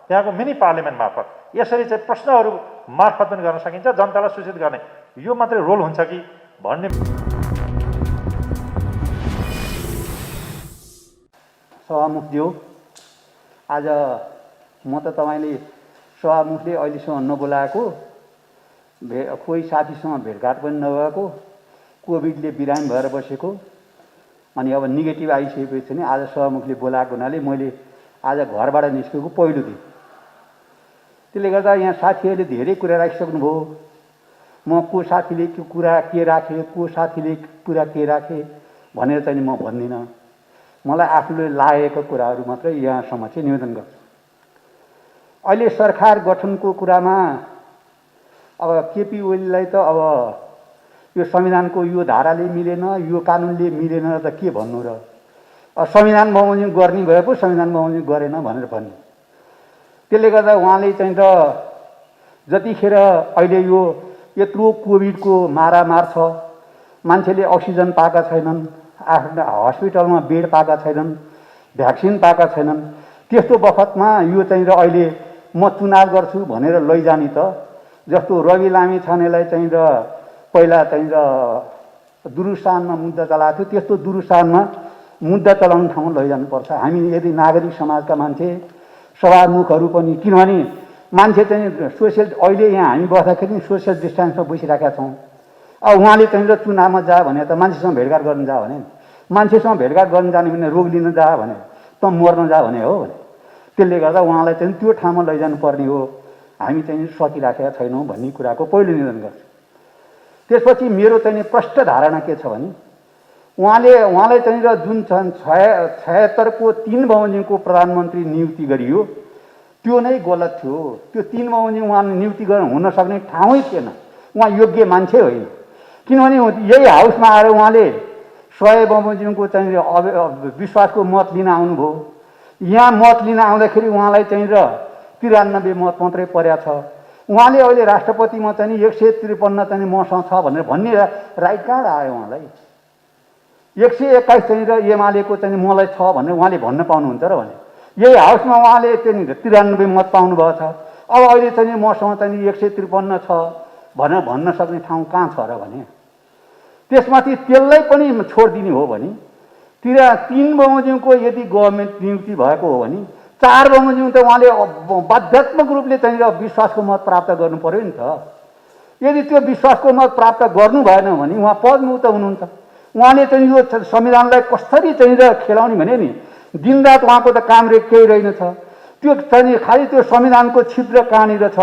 त्यहाँको मिनी पार्लिमेन्ट मार्फत। यसरी चाहिँ प्रश्नहरू मार्फत पनि गर्न सकिन्छ, जनतालाई सूचित गर्ने। यो मात्रै रोल हुन्छ कि भन्ने। सभामुखज्यू, आज म त तपाईँले सभामुखले अहिलेसम्म नबोलाएको, कोही साथीसँग भेटघाट पनि नभएको, कोभिडले बिरामी भएर बसेको, अनि अब नेगेटिभ आइसकेपछि नि आज सभामुखले बोलाएको हुनाले मैले आज घरबाट निस्केको पहिलो दिन। त्यसले गर्दा यहाँ साथीहरूले धेरै कुरा राखिसक्नुभयो। म को साथीले त्यो कुरा के राखे, को साथीले कुरा के राखे भनेर चाहिँ म भन्दिनँ। मलाई आफूले लागेको कुराहरू मात्रै यहाँसम्म चाहिँ निवेदन गर्छु। अहिले सरकार गठनको कुरामा अब केपी ओलीलाई त अब यो संविधानको यो धाराले मिलेन, यो कानुनले मिलेन त के भन्नु र। संविधान बमोजिम गर्ने भए पो संविधान बमोजिम गरेन भनेर भन्ने। त्यसले गर्दा उहाँले चाहिँ त जतिखेर अहिले यो यत्रो कोभिडको मारामार छ, मान्छेले अक्सिजन पाएका छैनन्, आफ्नो हस्पिटलमा बेड पाएका छैनन्, भ्याक्सिन पाएका छैनन्, त्यस्तो बखतमा यो चाहिँ र अहिले म चुनाव गर्छु भनेर लैजाने त जस्तो रवि लामी छानेलाई चाहिँ र पहिला चाहिँ र दुरुस्तानमा मुद्दा चलाएको थियो, त्यस्तो दुरुस्तानमा मुद्दा चलाउने ठाउँमा लैजानुपर्छ। हामी यदि नागरिक समाजका मान्छे, सभामुखहरू पनि, किनभने मान्छे चाहिँ सोसियल, अहिले यहाँ हामी बस्दाखेरि सोसियल डिस्टेन्समा बसिरहेका छौँ। अब उहाँले चाहिँ र चुनावमा जा भने त मान्छेसँग भेटघाट गर्न जा भने, मान्छेसँग भेटघाट गर्न जाने भने रोग लिन जा भने, त मर्न जा भने हो भने। त्यसले गर्दा उहाँलाई चाहिँ त्यो ठाउँमा लैजानु पर्ने हो। हामी चाहिँ सकिराखेका छैनौँ भन्ने कुराको पहिलो निवेदन गर्छु। त्यसपछि मेरो चाहिँ प्रष्ट धारणा के छ भने उहाँलाई चाहिँ र जुन 76 को 3 बमोजिमको प्रधानमन्त्री नियुक्ति गरियो त्यो नै गलत थियो। त्यो 3 बमोजिम उहाँ नियुक्ति गर्न हुन सक्ने ठाउँै थिएन। उहाँ योग्य मान्छे होइन। किनभने यही हाउसमा आएर उहाँले 100 बमोजिमको चाहिँ विश्वासको मत लिन आउनुभयो। यहाँ मत लिन आउँदाखेरि उहाँलाई चाहिँ 93 मत मात्रै परेको छ। उहाँले अहिले राष्ट्रपतिमा चाहिँ 153 चाहिँ मसँग छ भनेर भन्ने राइट कहाँबाट आयो उहाँलाई? 121 चाहिँ एमालेको चाहिँ मलाई छ भनेर उहाँले भन्न पाउनुहुन्छ र भने? यही हाउसमा उहाँले चाहिँ 93 मत पाउनुभएको छ। अब अहिले चाहिँ मसँग चाहिँ 153 छ भनेर भन्न सक्ने ठाउँ कहाँ छ र भने? त्यसमाथि त्यसलाई पनि छोडिदिने हो भने 3 बमोजिमको यदि गभर्मेन्ट नियुक्ति भएको हो भने 4 बमोजिम त उहाँले बाध्यात्मक रूपले चाहिँ विश्वासको मत प्राप्त गर्नु पर्यो नि त। यदि त्यो विश्वासको मत प्राप्त गर्नु भएन भने उहाँ पदमुक्त हुनुहुन्छ। उहाँले चाहिँ यो संविधानलाई कसरी चाहिँ खेलाउने भने नि दिनरात उहाँको त काम केही रहेनछ। त्यो चाहिँ खालि त्यो संविधानको छिद्र कहाँनिर छ,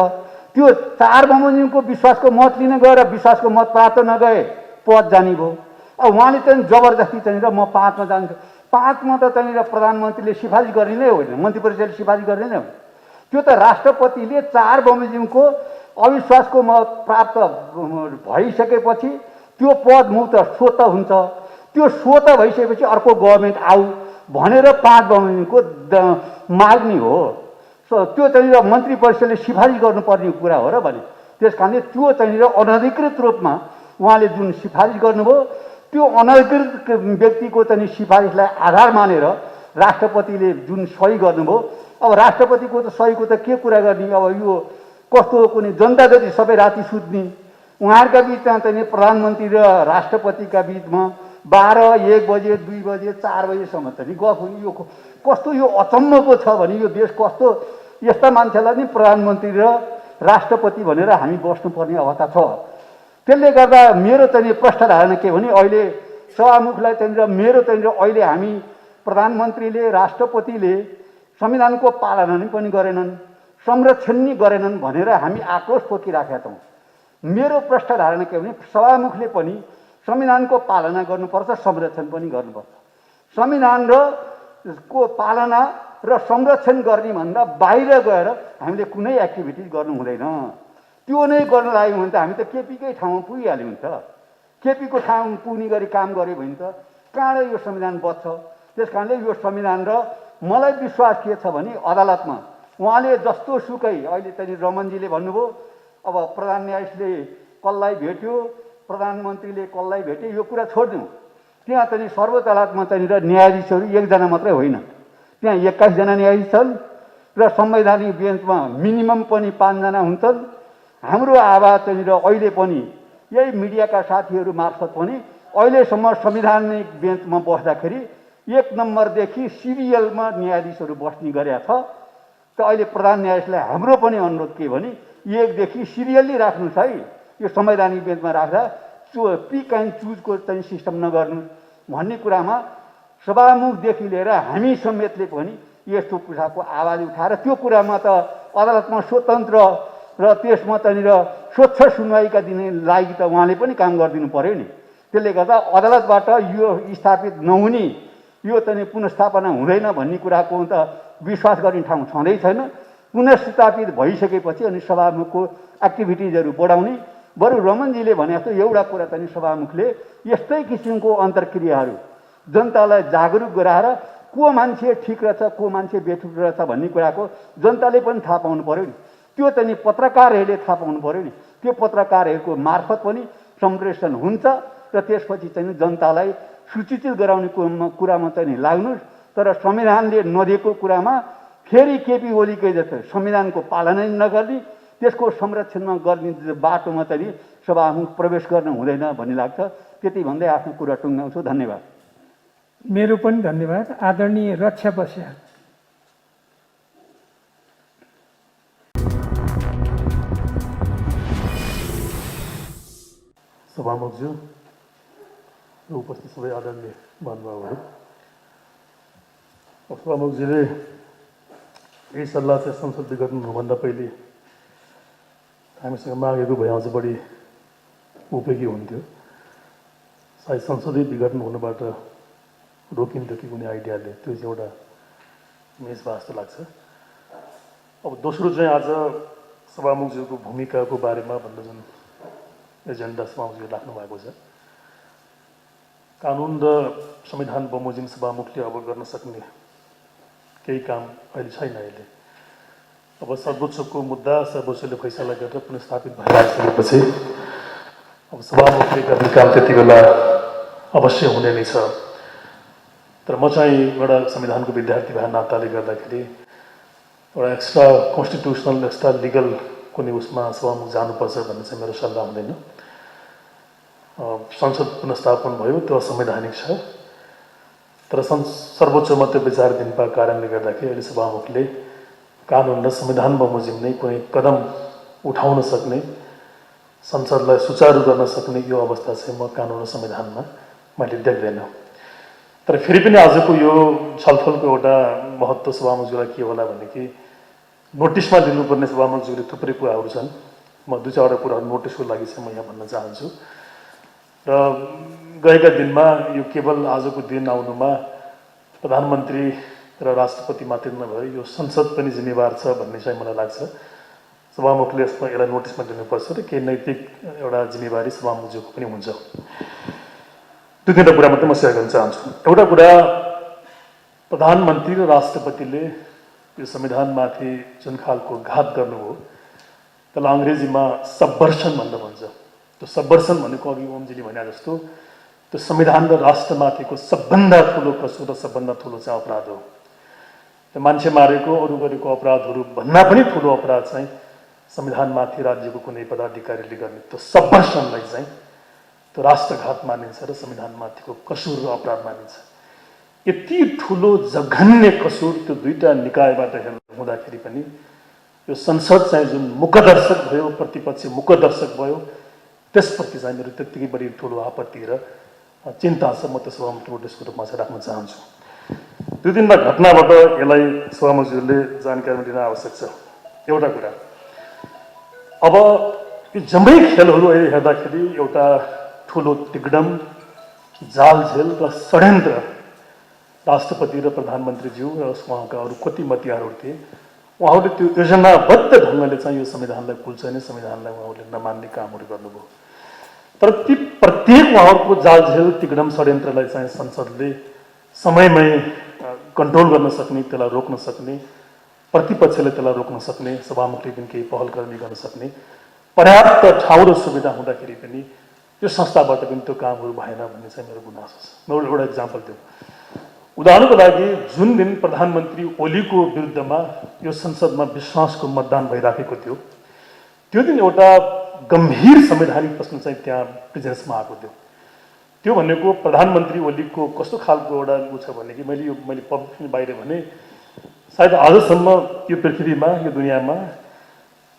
त्यो 4 बमोजिमको विश्वासको मत लिन गएर विश्वासको मत प्राप्त नगए पद जाने भयो। अब उहाँले चाहिँ जबरजस्ती चाहिँ म 5 मा जान्छु। 5 मा त चाहिँ प्रधानमन्त्रीले सिफारिस गर्ने नै होइन, मन्त्री परिषदले सिफारिस गर्ने नै होइन। त्यो त राष्ट्रपतिले 4 बमोजिमको अविश्वासको मत प्राप्त भइसकेपछि त्यो पद मुक्त स्वत हुन्छ। त्यो स्वत भइसकेपछि अर्को गभर्मेन्ट आऊ भनेर 5 बमोजिमको माग्ने हो। त्यो चाहिँ मन्त्री परिषदले सिफारिस गर्नुपर्ने कुरा हो र भने। त्यस कारणले त्यो चाहिँ अनधिकृत रूपमा उहाँले जुन सिफारिस गर्नुभयो त्यो अनधिकृत व्यक्तिको चाहिँ सिफारिसलाई आधार मानेर राष्ट्रपतिले जुन सही गर्नुभयो। अब राष्ट्रपतिको त सहीको त के कुरा गर्ने? अब यो कस्तो कुनै जनता जति सबै राति सुत्ने, उहाँहरूका बिचमा चाहिँ प्रधानमन्त्री र राष्ट्रपतिका बिचमा 12, 1 बजे, 2 बजे, 4 बजेसम्म चाहिँ गफ हुने। यो कस्तो यो अचम्मको छ भने यो देश कस्तो यस्ता मान्छेलाई नि प्रधानमन्त्री र राष्ट्रपति भनेर हामी बस्नुपर्ने अवस्था छ। त्यसले गर्दा मेरो चाहिँ प्रश्न धारणा के भने अहिले सभामुखलाई चाहिँ मेरो चाहिँ अहिले हामी प्रधानमन्त्रीले राष्ट्रपतिले संविधानको पालना पनि गरेनन्, संरक्षण नि गरेनन् भनेर हामी आक्रोश पोखिराखेका छौँ। मेरो प्रश्न धारणा के भने सभामुखले पनि संविधानको पालना गर्नुपर्छ, संरक्षण पनि गर्नुपर्छ। संविधान र को पालना र संरक्षण गर्ने भन्दा बाहिर गएर हामीले कुनै एक्टिभिटिज गर्नु हुँदैन। त्यो नै गर्न लाग्यो भने त हामी त केपीकै ठाउँमा पुगिहाल्यौँ नि त। केपीको ठाउँमा पुग्ने गरी काम गऱ्यो भने त कहाँबाट यो संविधान बच्छ? त्यस कारणले यो संविधान र मलाई विश्वास के छ भने अदालतमा उहाँले जस्तो सुकै अहिले चाहिँ रमनजीले भन्नुभयो अब प्रधान न्यायाधीशले कसलाई भेट्यो, प्रधानमन्त्रीले कसलाई भेट्यो, यो कुरा छोडिदिउँ। त्यहाँ चाहिँ सर्वोच्च अदालतमा चाहिँ न्यायाधीशहरू 1 जना मात्रै होइन, त्यहाँ 21 जना न्यायाधीश छन् र संवैधानिक बेन्चमा मिनिमम पनि 5 जना हुन्छन्। हाम्रो आवाज चाहिँ अहिले पनि यही मिडियाका साथीहरू मार्फत पनि अहिलेसम्म संवैधानिक बेन्चमा बस्दाखेरि 1 नम्बरदेखि सिरियलमा न्यायाधीशहरू बस्ने गरेका छ। त अहिले प्रधान न्यायाधीशलाई हाम्रो पनि अनुरोध के भने 1 देखि सिरियल्ली राख्नुहोस् है। यो संवैधानिक बेन्चमा राख्दा पिक एन्ड चुजको चाहिँ सिस्टम नगर्नु भन्ने कुरामा सभामुखदेखि लिएर हामी समेतले पनि यस्तो कुराको आवाज उठाएर त्यो कुरामा त अदालतमा स्वतन्त्र र त्यसमा चाहिँ स्वच्छ सुनवाईका दिने लागि त उहाँले पनि काम गरिदिनु पर्यो नि। त्यसले गर्दा अदालतबाट यो स्थापित नहुने यो चाहिँ पुनर्स्थापना हुँदैन भन्ने कुराको त विश्वास गर्ने ठाउँ छँदै छैन। पुनर्स्थापित भइसकेपछि अनि सभामुखको एक्टिभिटिजहरू बढाउने। बरु रमनजीले भने जस्तो एउटा कुरा चाहिँ सभामुखले यस्तै किसिमको अन्तर्क्रियाहरू जनतालाई जागरुक गराएर को मान्छे ठिक रहेछ, को मान्छे बेठिक रहेछ भन्ने कुराको जनताले पनि थाहा पाउनु पर्यो नि। त्यो चाहिँ पत्रकारहरूले थाहा पाउनु पर्यो नि। त्यो पत्रकारहरूको मार्फत पनि सम्प्रेषण हुन्छ र त्यसपछि चाहिँ जनतालाई सूचित गराउने कुरामा चाहिँ लाग्नुहोस्। तर संविधानले नदिएको कुरामा फेरि केपी ओलीकै जस्तो संविधानको पालना नगर्ने, त्यसको संरक्षणमा गर्ने बाटोमा चाहिँ सभामुख प्रवेश गर्न हुँदैन भन्ने लाग्छ। त्यति भन्दै आफ्नो कुरा टुङ्गाउँछु। धन्यवाद। मेरो पनि धन्यवाद। आदरणीय रक्षा बस्याल। सभामुखज्यू र उपस्थित सबै आदरणीय महानुभावहरू, सभामुखजीले यही सल्लाह चाहिँ संसद विघटन हुनुभन्दा पहिले हामीसँग मागेको भए अझ बढी उपयोगी हुन्थ्यो। सायद संसदीय विघटन हुनबाट रोकिन्थ्यो कि कुनै आइडियाले, त्यो चाहिँ एउटा मेसभा जस्तो लाग्छ। अब दोस्रो चाहिँ आज सभामुखज्यूको भूमिकाको बारेमा भन्दा जुन एजेन्डा सभामुखज्यूले राख्नु भएको छ, कानुन र संविधान बमोजिम सभामुखले अब गर्न सक्ने केही काम अहिले छैन। अहिले अब सर्वोच्चको मुद्दा सर्वोच्चले फैसला गरेर पुनस्थापित भइसकेपछि अब सभामुखले गर्ने काम त्यति बेला अवश्य हुने नै छ। तर म चाहिँ एउटा संविधानको विद्यार्थी भए नाताले गर्दाखेरि एउटा एक्स्ट्रा कन्स्टिट्युसनल एक्स्ट्रा लिगल कुनै उसमा सभामुख जानुपर्छ भन्ने चाहिँ मेरो सल्लाह हुँदैन। संसद पुनस्थापन भयो, त्यो संवैधानिक छ। तर सर्वोच्चमा त्यो विचार दिन पाएको कारणले गर्दाखेरि अहिले सभामुखले कानुन र संविधान बमोजिम नै कुनै कदम उठाउन सक्ने, संसदलाई सुचारू गर्न सक्ने यो अवस्था चाहिँ म कानुन र संविधानमा मैले देख्दैन। तर फेरि पनि आजको यो छलफलको एउटा महत्त्व सभामुखज्यूलाई के होला भने कि नोटिसमा दिनुपर्ने सभामुखज्यूले थुप्रै कुराहरू छन्। म दुई चारवटा कुराहरू नोटिसको लागि चाहिँ म यहाँ भन्न चाहन्छु। र गएका दिनमा यो केवल आजको दिन आउनुमा प्रधानमन्त्री र राष्ट्रपति मात्रै नभएर यो संसद पनि जिम्मेवार छ भन्ने चाहिँ मलाई लाग्छ। सभामुखले यसलाई नोटिसमा दिनुपर्छ र केही नैतिक एउटा जिम्मेवारी सभामुखज्यूको पनि हुन्छ। दुई तिनवटा कुरा मात्रै म सेयर गर्न चाहन्छु। एउटा कुरा, प्रधानमन्त्री र राष्ट्रपतिले यो संविधानमाथि जुन खालको घात गर्नुभयो त्यसलाई अङ्ग्रेजीमा सबभर्सन भनेर भन्छ। त्यो सबभर्सन भनेको अघि ओमजीले भने जस्तो त्यो संविधान र राष्ट्रमाथिको सबभन्दा ठुलो कसुर र सबभन्दा ठुलो चाहिँ अपराध हो। त्यो मान्छे मारेको, अरू गरेको अपराधहरू भन्दा पनि ठुलो अपराध चाहिँ संविधानमाथि राज्यको कुनै पदाधिकारीले गर्ने त्यो सबभर्सनलाई चाहिँ त्यो राष्ट्रघात मानिन्छ र संविधानमाथिको कसुर र अपराध मानिन्छ। यति ठुलो जघन्य कसुर त्यो दुईटा निकायबाट हुँदाखेरि पनि यो संसद चाहिँ जुन मुखदर्शक भयो, प्रतिपक्ष मुखदर्शक भयो, त्यसप्रति चाहिँ मेरो त्यत्तिकै बढी ठुलो आपत्ति र चिन्ता छ। म त्यो सभामुख नोटिसको रूपमा चाहिँ राख्न चाहन्छु। दुई दिनमा घटनाबाट यसलाई सभामुखज्यूले जानकारी दिन आवश्यक छ। एउटा कुरा, अब यो जम्मै खेलहरू अहिले हेर्दाखेरि एउटा ठुलो तिगडम, जालझेल र षड्यन्त्र राष्ट्रपति र प्रधानमन्त्रीज्यू र उहाँका अरू कति मतियारहरू थिए, उहाँहरूले त्यो योजनाबद्ध ढङ्गले चाहिँ यो संविधानलाई कुल्चने, संविधानलाई उहाँहरूले नमान्ने कामहरू गर्नुभयो। तर ती प्रत्येक उहाँहरूको जालझेल, तिगडम, षड्यन्त्रलाई चाहिँ संसदले समयमै कन्ट्रोल गर्न सक्ने, त्यसलाई रोक्न सक्ने, प्रतिपक्षले त्यसलाई रोक्न सक्ने, सभामुखले पनि केही पहलकदमी गर्न सक्ने पर्याप्त ठाउँ र सुविधा हुँदाखेरि पनि यो संस्थाबाट पनि त्यो कामहरू भएन भन्ने चाहिँ मेरो गुनासो छ। म एउटा इक्जाम्पल दिउँ। उदाहरणको लागि जुन दिन प्रधानमन्त्री ओलीको विरुद्धमा यो संसदमा विश्वासको मतदान भइराखेको थियो, त्यो दिन एउटा गम्भीर संवैधानिक प्रश्न चाहिँ त्यहाँ प्रेजेन्समा आएको थियो। त्यो भनेको प्रधानमन्त्री ओलीको कस्तो खालको एउटा उ छ भने कि मैले पब्लिक बाहिर भने सायद आजसम्म यो पृथ्वीमा, यो दुनियाँमा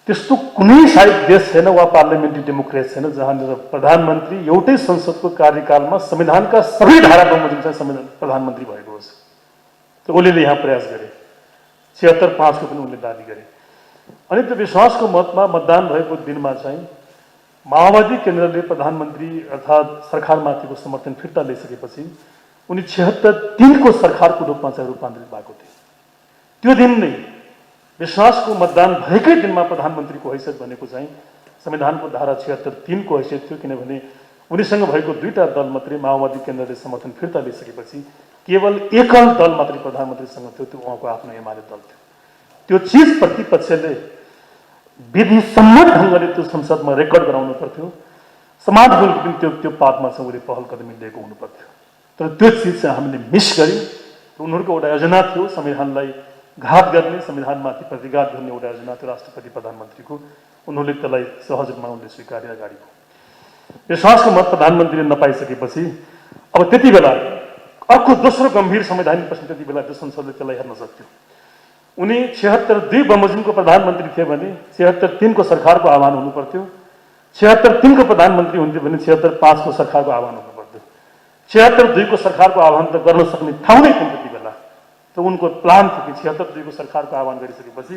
त्यस्तो कुनै सायद देश छैन वा पार्लियामेन्ट्री डेमोक्रेसी छैन जहाँनिर प्रधानमन्त्री एउटै संसदको कार्यकालमा संविधानका सबै धारा बमोजिम चाहिँ प्रधानमन्त्री भएको होस्। त ओलीले यहाँ प्रयास गरे, 76-5 को पनि उनले दाबी गरे। अनि त्यो विश्वासको मतमा मतदान भएको दिनमा चाहिँ माओवादी केन्द्रले प्रधानमन्त्री अर्थात् सरकारमाथिको समर्थन फिर्ता लिइसकेपछि उनी 76-3 को सरकारको रूपमा चाहिँ रूपान्तरित भएको थिए। त्यो दिन नै विश्वासको मतदान भएकै दिनमा प्रधानमन्त्रीको हैसियत भनेको चाहिँ संविधानको धारा 76-3 को हैसियत थियो, किनभने उनीसँग भएको दुईटा दल मात्रै माओवादी केन्द्रले समर्थन फिर्ता लिइसकेपछि केवल एकल दल मात्रै प्रधानमन्त्रीसँग थियो, त्यो उहाँको आफ्नो एमाले दल थियो। त्यो चिज प्रतिपक्षले विधिसम्मत ढङ्गले त्यो संसदमा रेकर्ड गराउनु पर्थ्यो, समाजको पनि त्यो पातमा चाहिँ उसले पहल कदमी लिएको हुनु पर्थ्यो। तर त्यो चिज चाहिँ हामीले मिस गऱ्यौँ। उनीहरूको एउटा योजना थियो संविधानलाई घात गर्ने, संविधानमाथि प्रतिघात गर्ने एउटा योजना थियो राष्ट्रपति प्रधानमन्त्रीको। उनीहरूले त्यसलाई सहज रूपमा उनले स्वीकारे अगाडि भयो। विश्वासको मत प्रधानमन्त्रीले नपाइसकेपछि अब त्यति बेला अर्को दोस्रो गम्भीर संवैधानिक प्रश्न त्यति बेला त्यो संसदले त्यसलाई हेर्न सक्थ्यो। उनी 76-2 बमोजिमको प्रधानमन्त्री थिए भने 76-3 को सरकारको आह्वान हुनु पर्थ्यो। 76-3 को प्रधानमन्त्री हुन्थ्यो भने 76-5 को सरकारको आह्वान हुनु पर्थ्यो। 76-2 को सरकारको आह्वान त गर्न सक्ने ठाउँ नै थियो त्यति बेला। त उनको प्लान थियो कि 76-2 को सरकारको आह्वान गरिसकेपछि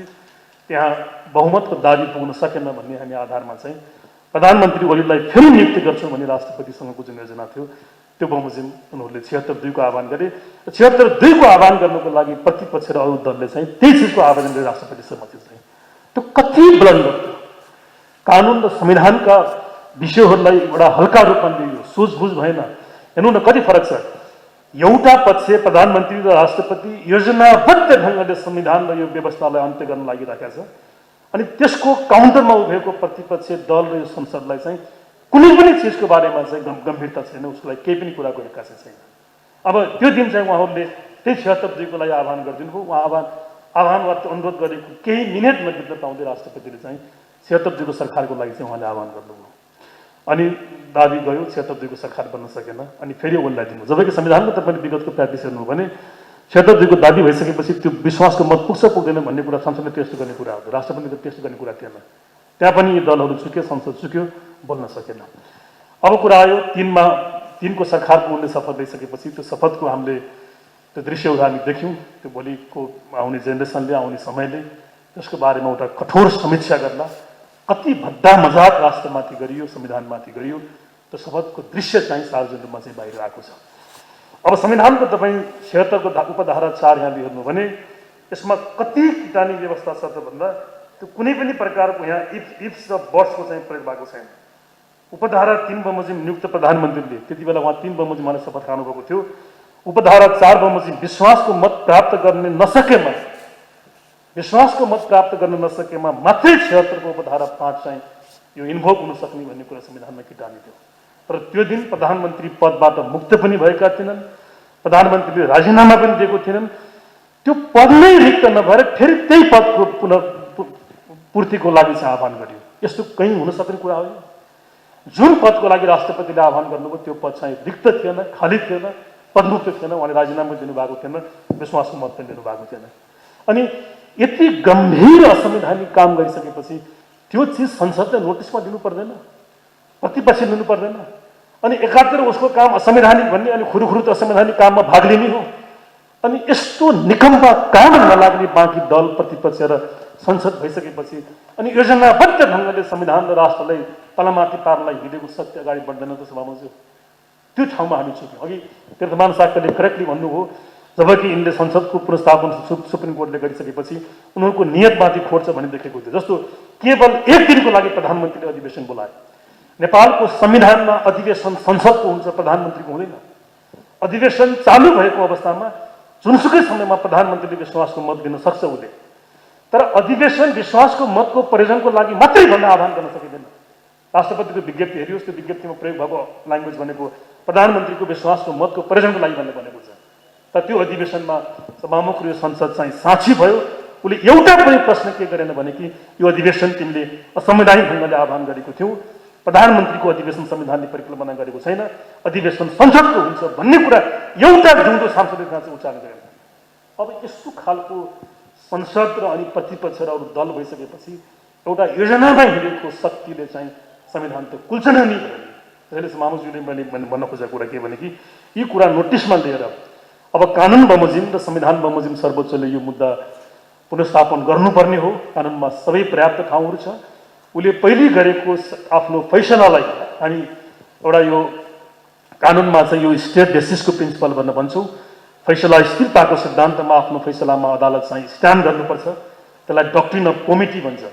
त्यहाँ बहुमतको दाबी पुग्न सकेन भन्ने हामी आधारमा चाहिँ प्रधानमन्त्री ओलीलाई फेरि नियुक्ति गर्छौँ भन्ने राष्ट्रपतिसँगको जुन योजना थियो त्यो बमोजिम उनीहरूले 76-2 को आह्वान गरे। 76-2 को आह्वान गर्नुको लागि प्रतिपक्ष र अरू दलले चाहिँ त्यही चिजको आवेदन गरी राष्ट्रपति सहमति चाहिँ त्यो कति ब्लन्डर थियो। कानुन र संविधानका विषयहरूलाई एउटा हल्का रूपमा लिइयो, सोझबुझ भएन। हेर्नु न कति फरक छ। एउटा पक्ष प्रधानमन्त्री र राष्ट्रपति योजनाबद्ध ढङ्गले संविधान र यो व्यवस्थालाई अन्त्य गर्न लागिरहेका छ, अनि त्यसको काउन्टरमा उभिएको प्रतिपक्ष दल र यो संसदलाई चाहिँ कुनै पनि चिजको बारेमा चाहिँ गम्भीरता छैन, उसको लागि केही पनि कुरा गरेका छैन। अब त्यो दिन चाहिँ उहाँहरूले त्यही 76 को लागि आह्वान गरिदिनु भयो। उहाँ आह्वान वा अनुरोध गरेको केही मिनटमा भित्र पाउँदै राष्ट्रपतिले चाहिँ 76 को सरकारको लागि चाहिँ उहाँले आह्वान गर्नुभयो। अनि दाबी गयो 76 को सरकार बन्न सकेन, अनि फेरि ओल्लाइदिनु। जबकि संविधानमा तपाईँले विगतको प्र्याक्टिस हेर्नु भने 76 को दाबी भइसकेपछि त्यो विश्वासको मत पुग्छ पुग्दैन भन्ने कुरा संसदले टेस्ट गर्ने कुरा हो, राष्ट्रपतिले टेस्ट गर्ने कुरा थिएन। त्यहाँ पनि यी दलहरू चुक्यो, संसद चुक्यो, बोल्न सकेन। अब कुरा आयो 3 को सरकारको उनले शपथ लिइसकेपछि त्यो शपथको हामीले त्यो दृश्यहरू हामी देख्यौँ। त्यो भोलिको आउने जेनेरेसनले, आउने समयले त्यसको बारेमा एउटा कठोर समीक्षा गर्ला। कति भद्दा मजाक राष्ट्रमाथि गरियो, संविधानमाथि गरियो, त्यो शपथको दृश्य चाहिँ सार्वजनिक रूपमा चाहिँ बाहिर आएको छ। अब संविधानको तपाईँ 76 को उपधारा 4 यहाँ हेर्नु भने यसमा कति किटानी व्यवस्था छ त भन्दा त्यो कुनै पनि प्रकारको यहाँ इफ्स र बट्सको चाहिँ प्रयोग भएको छैन। उपधारा 3 बमोजिम नियुक्त प्रधानमन्त्रीले त्यति बेला उहाँ 3 बमोजिम उहाँले शपथ खानुभएको थियो। उपधारा 4 बमोजिम विश्वासको मत प्राप्त गर्न नसकेमा मात्रै 76 को उपधारा 5 चाहिँ यो इन्भोक हुन सक्ने भन्ने कुरा संविधानमा किटानी थियो। तर त्यो दिन प्रधानमन्त्री पदबाट मुक्त पनि भएका थिएनन्, प्रधानमन्त्रीले राजीनामा पनि दिएको थिएनन्। त्यो पद नै रिक्त नभएर फेरि त्यही पदको पुनः पूर्तिको लागि चाहिँ आह्वान गरियो। यस्तो कहीँ हुन सक्ने कुरा हो? जुन पदको लागि राष्ट्रपतिले आह्वान गर्नुभयो त्यो पद चाहिँ रिक्त थिएन, खाली थिएन, पदमुक्त थिएन, उहाँले राजीनामा दिनुभएको थिएन, विश्वासको मत पनि दिनुभएको थिएन। अनि यति गम्भीर असंवैधानिक काम गरिसकेपछि त्यो चिज संसदले नोटिसमा दिनु पर्दैन, प्रतिपक्ष लिनु पर्दैन। अनि एकातिर उसको काम असंवैधानिक भन्ने, अनि खुरुखुरु त असंवैधानिक काममा भाग लिने हो। अनि यस्तो निकम्मा काम नलाग्ने बाँकी दल, प्रतिपक्ष र संसद भइसकेपछि अनि योजनाबद्ध ढङ्गले संविधान र राष्ट्रलाई तलमाथि पार्नलाई हिँडेको सत्य अगाडि बढ्दैन त सभामुखज्यू। त्यो ठाउँमा हामी चुक्यौँ। अघि तीर्थमान शाक्यले करेक्टली भन्नुभयो, जबकि यिनले संसदको पुनर्स्थापन सुप्रिम कोर्टले गरिसकेपछि उनीहरूको नियतमाथि खोज्छ भन्ने देखेको थियो। जस्तो केवल 1 दिनको लागि प्रधानमन्त्रीले अधिवेशन बोलाए। नेपालको संविधानमा अधिवेशन संसदको हुन्छ, प्रधानमन्त्रीको हुँदैन। अधिवेशन चालु भएको अवस्थामा जुनसुकै समयमा प्रधानमन्त्रीले विश्वासको मत दिन सक्छ उसले। तर अधिवेशन विश्वासको मतको प्रयोजनको लागि मात्रै भन्न आह्वान गर्न सकिँदैन। राष्ट्रपतिको विज्ञप्ति हेरियोस्, त्यो विज्ञप्तिमा प्रयोग भएको ल्याङ्ग्वेज भनेको प्रधानमन्त्रीको विश्वासको मतको प्रयोजनको लागि भन्ने भनेको छ। तर त्यो अधिवेशनमा सभामुख र यो संसद चाहिँ साक्षी भयो। उसले एउटा पनि प्रश्न के गरेन भने कि यो अधिवेशन तिमीले असंवैधानिक ढङ्गले आह्वान गरेको थियौ, प्रधानमन्त्रीको अधिवेशन संविधानले परिकल्पना गरेको छैन, अधिवेशन संसदको हुन्छ भन्ने कुरा एउटा जिउँदो सांसदले चाहिँ उच्चारण गरेन। अब यस्तो खालको संसद र अनि प्रतिपक्ष र अरू दल भइसकेपछि एउटा योजनामा हिँडेको शक्तिले चाहिँ संविधान त कुल्चना नै भयो। त्यसैले सभामुखज्यूले मैले भन्न खोजेको कुरा के भने कि यी कुरा नोटिसमा लिएर अब कानुन बमोजिम र संविधान बमोजिम सर्वोच्चले यो मुद्दा पुनर्स्थापन गर्नुपर्ने हो। कानुनमा सबै पर्याप्त ठाउँहरू छ। उसले पहिले गरेको आफ्नो फैसलालाई हामी एउटा यो कानुनमा चाहिँ यो स्टेट बेसिसको प्रिन्सिपल भन्न भन्छौँ। फैसला स्थिरताको सिद्धान्तमा आफ्नो फैसलामा अदालत चाहिँ स्ट्यान्ड गर्नुपर्छ। त्यसलाई डक्ट्रिन अफ कमिटी भन्छ।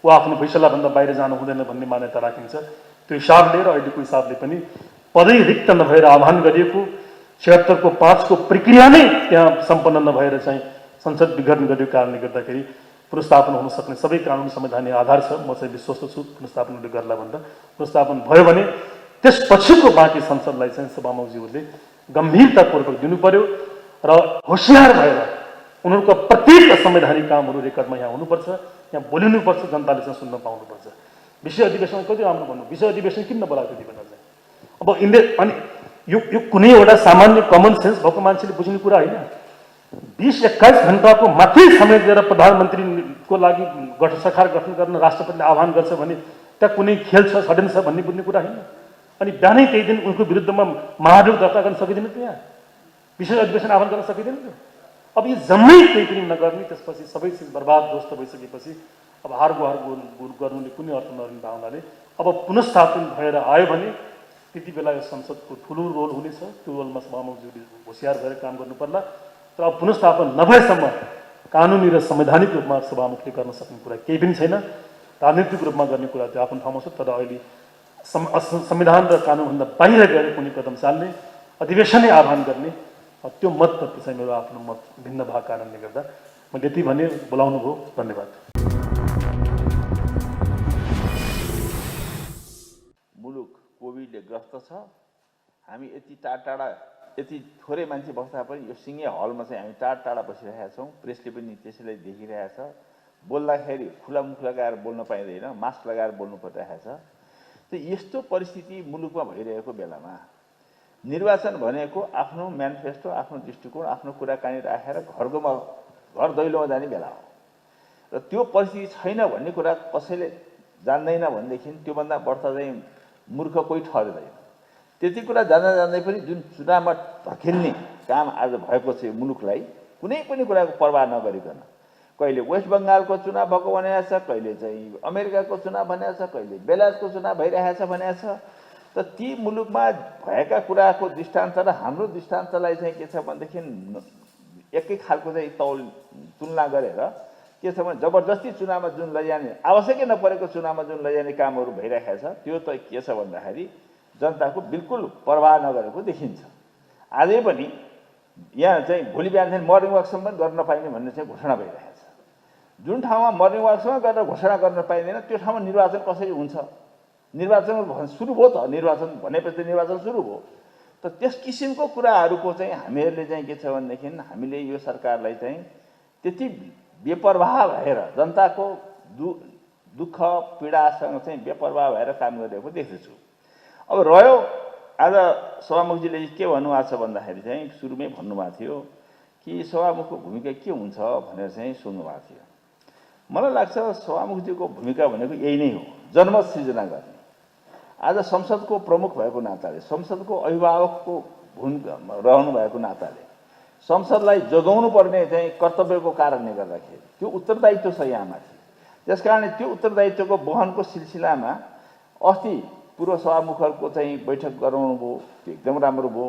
ऊ आफ्नो फैसलाभन्दा बाहिर जानु हुँदैन भन्ने मान्यता राखिन्छ। त्यो हिसाबले र अहिलेको हिसाबले पनि पदै रिक्त नभएर आह्वान गरिएको 76 को 5 को प्रक्रिया नै त्यहाँ सम्पन्न नभएर चाहिँ संसद विघटन गरेको कारणले गर्दाखेरि पुनर्स्थापन हुन सक्ने सबै कानुनी संवैधानिक आधार छ। म चाहिँ विश्वस्त छु पुनर्स्थापन गर्ला भन्दा। पुनर्स्थापन भयो भने त्यसपछिको बाँकी संसदलाई चाहिँ सभामुखज्यूहरूले गम्भीरतापूर्वक दिनु पर्यो र होसियार भएर उनीहरूको प्रत्येक असंवैधानिक कामहरू रेकर्डमा यहाँ हुनुपर्छ, यहाँ बोलिनुपर्छ, जनताले चाहिँ सुन्न पाउनुपर्छ। विषय अधिवेशन कति राम्रो भन्नु, विषय अधिवेशन किन नबोलाएको त्यति बेला चाहिँ? अब यिनले अनि यो कुनै एउटा सामान्य कमन सेन्स भएको मान्छेले बुझ्ने कुरा होइन। 20-21 घण्टाको मात्रै समय दिएर प्रधानमन्त्रीको लागि सरकार गठन गर्न राष्ट्रपतिले आह्वान गर्छ भने त्यहाँ कुनै खेल छ, षड्यन्त्र छ भन्ने बुझ्ने कुरा होइन। अनि बिहानै त्यही दिन उनको विरुद्धमा महाभियोग दर्ता गर्न सकिँदैन, त्यहाँ विशेष अधिवेशन आह्वान गर्न सकिँदैन। अब यो जम्मै केही पनि नगर्ने, त्यसपछि सबै चिज बर्बाद ध्वस्त भइसकेपछि अब हार गुहार गर्नुले कुनै अर्थ नहुने भावनाले अब पुनर्स्थापन भएर आयो भने त्यति बेला यो संसदको ठुलो रोल हुनेछ। त्यो रोलमा सभामुखज्यूले होसियार भएर काम गर्नु पर्ला। तर अब पुनर्स्थापन नभएसम्म कानुनी र संवैधानिक रूपमा सभामुखले गर्न सक्ने कुरा केही पनि छैन। राजनीतिक रूपमा गर्ने कुरा त्यो आफ्नो ठाउँमा छ, तर अहिले संविधान र कानुनभन्दा बाहिर गएर कुनै कदम चाल्ने, अधिवेशनै आह्वान गर्ने त्यो मतप्रति चाहिँ मेरो आफ्नो मत भिन्न भएको कारणले गर्दा मैले यति भने बोलाउनु भयो। धन्यवाद। मुलुक कोभिडले ग्रस्त छ। हामी यति टाढा यति थोरै मान्छे बस्दा पनि यो सिङ्गे हलमा चाहिँ हामी टाढा बसिरहेका छौँ। प्रेसले पनि त्यसैलाई देखिरहेछ। बोल्दाखेरि खुला मुख लगाएर बोल्न पाइँदैन, मास्क लगाएर बोल्नु परिरहेछ। त यस्तो परिस्थिति मुलुकमा भइरहेको बेलामा निर्वाचन भनेको आफ्नो म्यानिफेस्टो, आफ्नो दृष्टिकोण, आफ्नो कुराकानी राखेर घर दैलोमा जाने बेला हो। र त्यो परिस्थिति छैन भन्ने कुरा कसैले जान्दैन भनेदेखि त्योभन्दा बढ्ता चाहिँ मूर्ख कोही ठहरिँदैन। त्यति कुरा जान्दै पनि जुन चुनावमा धकेल्ने काम आज भएको छ मुलुकलाई, कुनै पनि कुराको पर्वाह नगरिकन, कहिले वेस्ट बङ्गालको चुनाव भएको भनेको छ, कहिले चाहिँ अमेरिकाको चुनाव भनेको छ, कहिले बेलायतको चुनाव भइरहेको छ भनेको छ। त ती मुलुकमा भएका कुराको दृष्टान्त र हाम्रो दृष्टान्तलाई चाहिँ के छ भनेदेखि एकै खालको चाहिँ तुलना गरेर के छ भने जबरजस्ती चुनावमा जुन लैजाने, आवश्यकै नपरेको चुनावमा जुन लैजाने कामहरू भइरहेको छ, त्यो त के छ भन्दाखेरि जनताको बिल्कुल पर्वाह नगरेको देखिन्छ। आजै पनि यहाँ चाहिँ भोलि बिहान चाहिँ मर्निङ वाकसम्म पनि गर्न नपाइने भन्ने चाहिँ घोषणा भइरहेको छ। जुन ठाउँमा मर्निङ वाकसम्म गरेर घोषणा गर्न पाइँदैन त्यो ठाउँमा निर्वाचन कसरी हुन्छ? निर्वाचन सुरु भयो त, निर्वाचन भनेपछि निर्वाचन सुरु भयो। त त्यस किसिमको कुराहरूको चाहिँ हामीहरूले चाहिँ के छ भनेदेखि हामीले यो सरकारलाई चाहिँ त्यति बेपरवाह भएर जनताको दुःख पीडासँग चाहिँ बेपरवाह भएर काम गरिरहेको देख्दछु। अब रह्यो आज सभामुखजीले के भन्नुभएको छ भन्दाखेरि चाहिँ सुरुमै भन्नुभएको थियो कि सभामुखको भूमिका के हुन्छ भनेर चाहिँ सोध्नुभएको थियो। मलाई लाग्छ सभामुखजीको भूमिका भनेको यही नै हो, जनमत सृजना गर्ने। आज संसदको प्रमुख भएको नाताले, संसदको अभिभावकको भूमिका रहनु भएको नाताले संसदलाई जोगाउनु पर्ने चाहिँ कर्तव्यको कारणले गर्दाखेरि त्यो उत्तरदायित्व छ यहाँमाथि। त्यस कारणले त्यो उत्तरदायित्वको वहनको सिलसिलामा अस्ति पूर्व सभामुखहरूको चाहिँ बैठक गराउनु भयो, त्यो एकदम राम्रो भयो।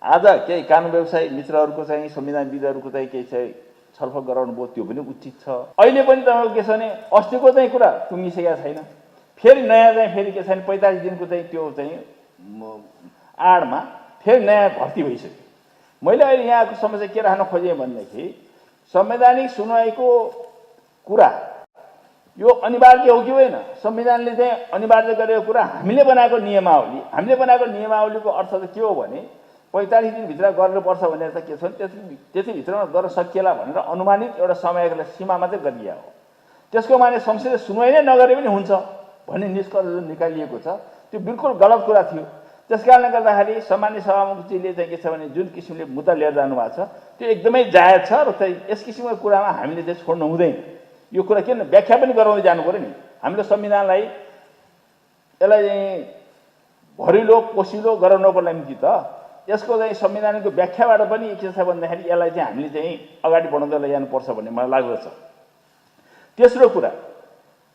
आज केही कानुन व्यवसायी मित्रहरूको चाहिँ संविधानविदहरूको चाहिँ केही चाहिँ छलफल गराउनु भयो, त्यो पनि उचित छ। अहिले पनि तपाईँको के छ भने अस्तिको चाहिँ कुरा टुङ्गिसकेको छैन, फेरि नयाँ चाहिँ फेरि के छैन 45 दिनको चाहिँ त्यो चाहिँ आडमा फेरि नयाँ भर्ती भइसक्यो। मैले अहिले यहाँको समस्या के राख्न खोजेँ भनेदेखि संवैधानिक सुनवाईको कुरा यो अनिवार्य हो कि होइन? संविधानले चाहिँ अनिवार्य गरेको कुरा हामीले बनाएको नियमावली, हामीले बनाएको नियमावलीको अर्थ चाहिँ के हो भने 45 दिनभित्र गर्नुपर्छ भनेर त के छ भने त्यतिभित्रमा गर्न सकिएला भनेर अनुमानित एउटा समयको सीमा मात्रै गरिया हो। त्यसको माने संसदीय सुनवाई नै नगरे पनि हुन्छ भन्ने निष्कर्ष जुन निकालिएको छ त्यो बिल्कुल गलत कुरा थियो। त्यस कारणले गर्दाखेरि सामान्य सभामुखजीले चाहिँ के छ भने जुन किसिमले मुद्दा लिएर जानुभएको छ त्यो एकदमै जायज छ र चाहिँ यस किसिमको कुरामा हामीले चाहिँ छोड्नु हुँदैन। यो कुरा किन व्याख्या पनि गराउँदै जानु पर्यो नि। हामीले संविधानलाई यसलाई भरिलो पोसिलो गराउनको निम्ति त यसको चाहिँ संविधानको व्याख्याबाट पनि के छ भन्दाखेरि यसलाई चाहिँ हामीले चाहिँ अगाडि बढाउँदै लैजानुपर्छ भन्ने मलाई लाग्दछ। तेस्रो कुरा,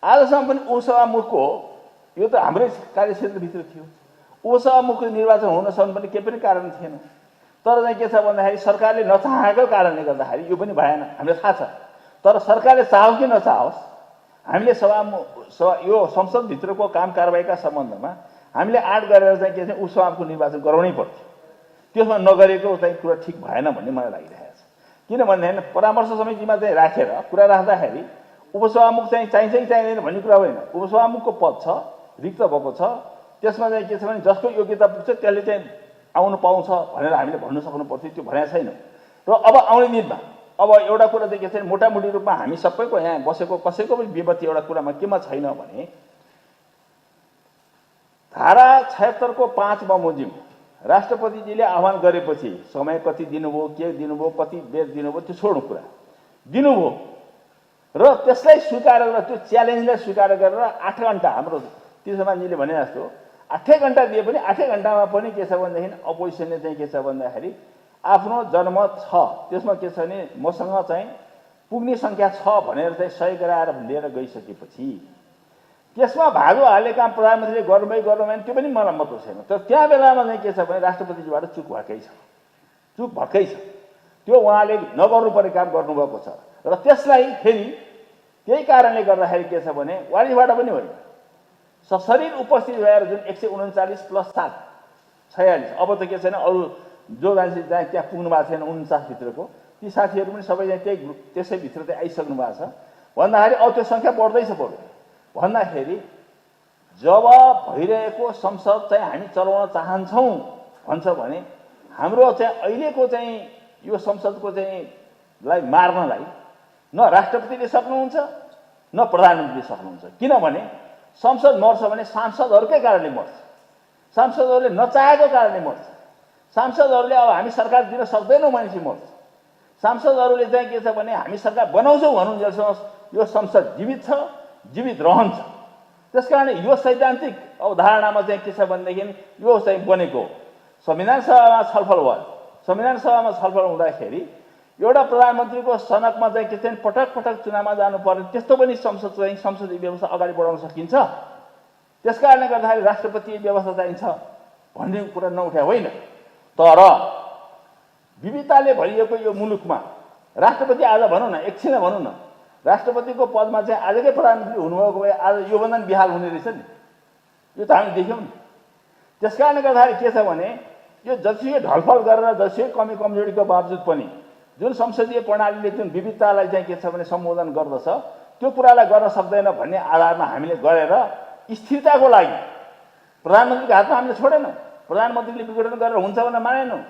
आजसम्म पनि उपसभामुखको यो त हाम्रै कार्यक्षेत्रभित्र थियो, उपसभामुखको निर्वाचन हुनसम्म पनि केही पनि कारण थिएन। तर चाहिँ के छ भन्दाखेरि सरकारले नचाहेको कारणले गर्दाखेरि यो पनि भएन, हामीलाई थाहा छ। तर सरकारले चाहोस् कि नचाहोस् हामीले यो संसदभित्रको काम कारबाहीका सम्बन्धमा हामीले आँट गरेर चाहिँ के छ उपसभामुखको निर्वाचन गराउनै पर्थ्यो। त्यसमा नगरेको चाहिँ कुरा ठिक भएन भन्ने मलाई लागिरहेको छ। किनभनेदेखि परामर्श समितिमा चाहिँ राखेर कुरा राख्दाखेरि उपसभामुख चाहिँ चाहिन्छ कि चाहिँदैन भन्ने कुरा होइन। उपसभामुखको पद छ, रिक्त भएको छ, त्यसमा चाहिँ के छ भने जसको योग्यता पुग्छ त्यसले चाहिँ आउनु पाउँछ भनेर हामीले भन्नु सक्नु पर्थ्यो, त्यो भनेको छैन। र अब आउने दिनमा अब एउटा कुरा चाहिँ के छ भने मोटामोटी रूपमा हामी सबैको यहाँ बसेको कसैको पनि विमति एउटा कुरामा केमा छैन भने धारा 76 को 5 बमोजिम राष्ट्रपतिजीले आह्वान गरेपछि समय कति दिनुभयो, के दिनुभयो, कति बेर दिनुभयो त्यो छोड्नु कुरा दिनुभयो र त्यसलाई स्वीकार गरेर त्यो च्यालेन्जलाई स्वीकार गरेर 8 घण्टा हाम्रो तीर्थमानजीले भने जस्तो 8 घण्टा दिए पनि 8 घण्टामा पनि के छ भनेदेखि अपोजिसनले चाहिँ के छ भन्दाखेरि आफ्नो जनमत छ, त्यसमा के छ भने मसँग चाहिँ पुग्ने सङ्ख्या छ भनेर चाहिँ सही गराएर लिएर गइसकेपछि त्यसमा भागो हाले काम प्रधानमन्त्रीले गर्नुभयो त्यो पनि मलाई मतलब छैन। तर त्यहाँ बेलामा चाहिँ के छ भने राष्ट्रपतिजीबाट चुक भएकै छ, त्यो उहाँले नगर्नु पर्ने काम गर्नुभएको छ। र त्यसलाई फेरि त्यही कारणले गर्दाखेरि के छ भने वारिसबाट पनि होइन, सशरीर उपस्थित भएर जुन 139 + 7 46, अब त के छैन, अरू जो मान्छे त्यहाँ पुग्नु भएको छैन 49 भित्रको ती साथीहरू पनि सबैजना त्यसै भित्र चाहिँ आइसक्नु भएको छ भन्दाखेरि अब त्यो सङ्ख्या बढ्दैछ बरु भन्दाखेरि जब भइरहेको संसद चाहिँ हामी चलाउन चाहन्छौँ भन्छ भने हाम्रो चाहिँ अहिलेको चाहिँ यो संसदको चाहिँ लाई मार्नलाई न राष्ट्रपतिले सक्नुहुन्छ न प्रधानमन्त्रीले सक्नुहुन्छ। किनभने संसद मर्छ भने सांसदहरूकै कारणले मर्छ, सांसदहरूले नचाहेको कारणले मर्छ, सांसदहरूले अब हामी सरकार दिन सक्दैनौँ भनेपछि मर्छ, सांसदहरूले चाहिँ के छ भने हामी सरकार बनाउँछौँ भन्नुन्जेलसम्म यो संसद जीवित छ, जीवित रहन्छ। त्यसकारण यो सैद्धान्तिक अवधारणामा चाहिँ के छ भनेदेखि यो चाहिँ बनेको संविधान सभामा छलफल भयो। संविधान सभामा छलफल हुँदाखेरि एउटा प्रधानमन्त्रीको सनकमा चाहिँ के चाहिँ पटक पटक चुनावमा जानुपर्ने त्यस्तो पनि संसदीय व्यवस्था अगाडि बढाउन सकिन्छ। त्यसकारणले गर्दाखेरि राष्ट्रपतीय व्यवस्था चाहिन्छ भन्ने कुरा नउठ्या होइन। तर विविधताले भरिएको यो मुलुकमा राष्ट्रपति आज भनौँ न, एकछिन भनौँ न, राष्ट्रपतिको पदमा चाहिँ आजकै प्रधानमन्त्री हुनुभएको भए आज योभन्दा बिहाल हुने रहेछ नि, यो त हामी देख्यौँ नि। त्यसकारणले गर्दाखेरि के छ भने यो जतिसुकै ढलफल गरेर जतिसुकै कमी कमजोरीको बावजुद पनि जुन संसदीय प्रणालीले जुन विविधतालाई चाहिँ के छ भने सम्बोधन गर्दछ त्यो कुरालाई गर्न सक्दैन भन्ने आधारमा हामीले गरेर स्थिरताको लागि प्रधानमन्त्रीको हातमा हामीले छोडेनौँ। प्रधानमन्त्रीले विघटन गरेर हुन्छ भनेर मानेनौँ।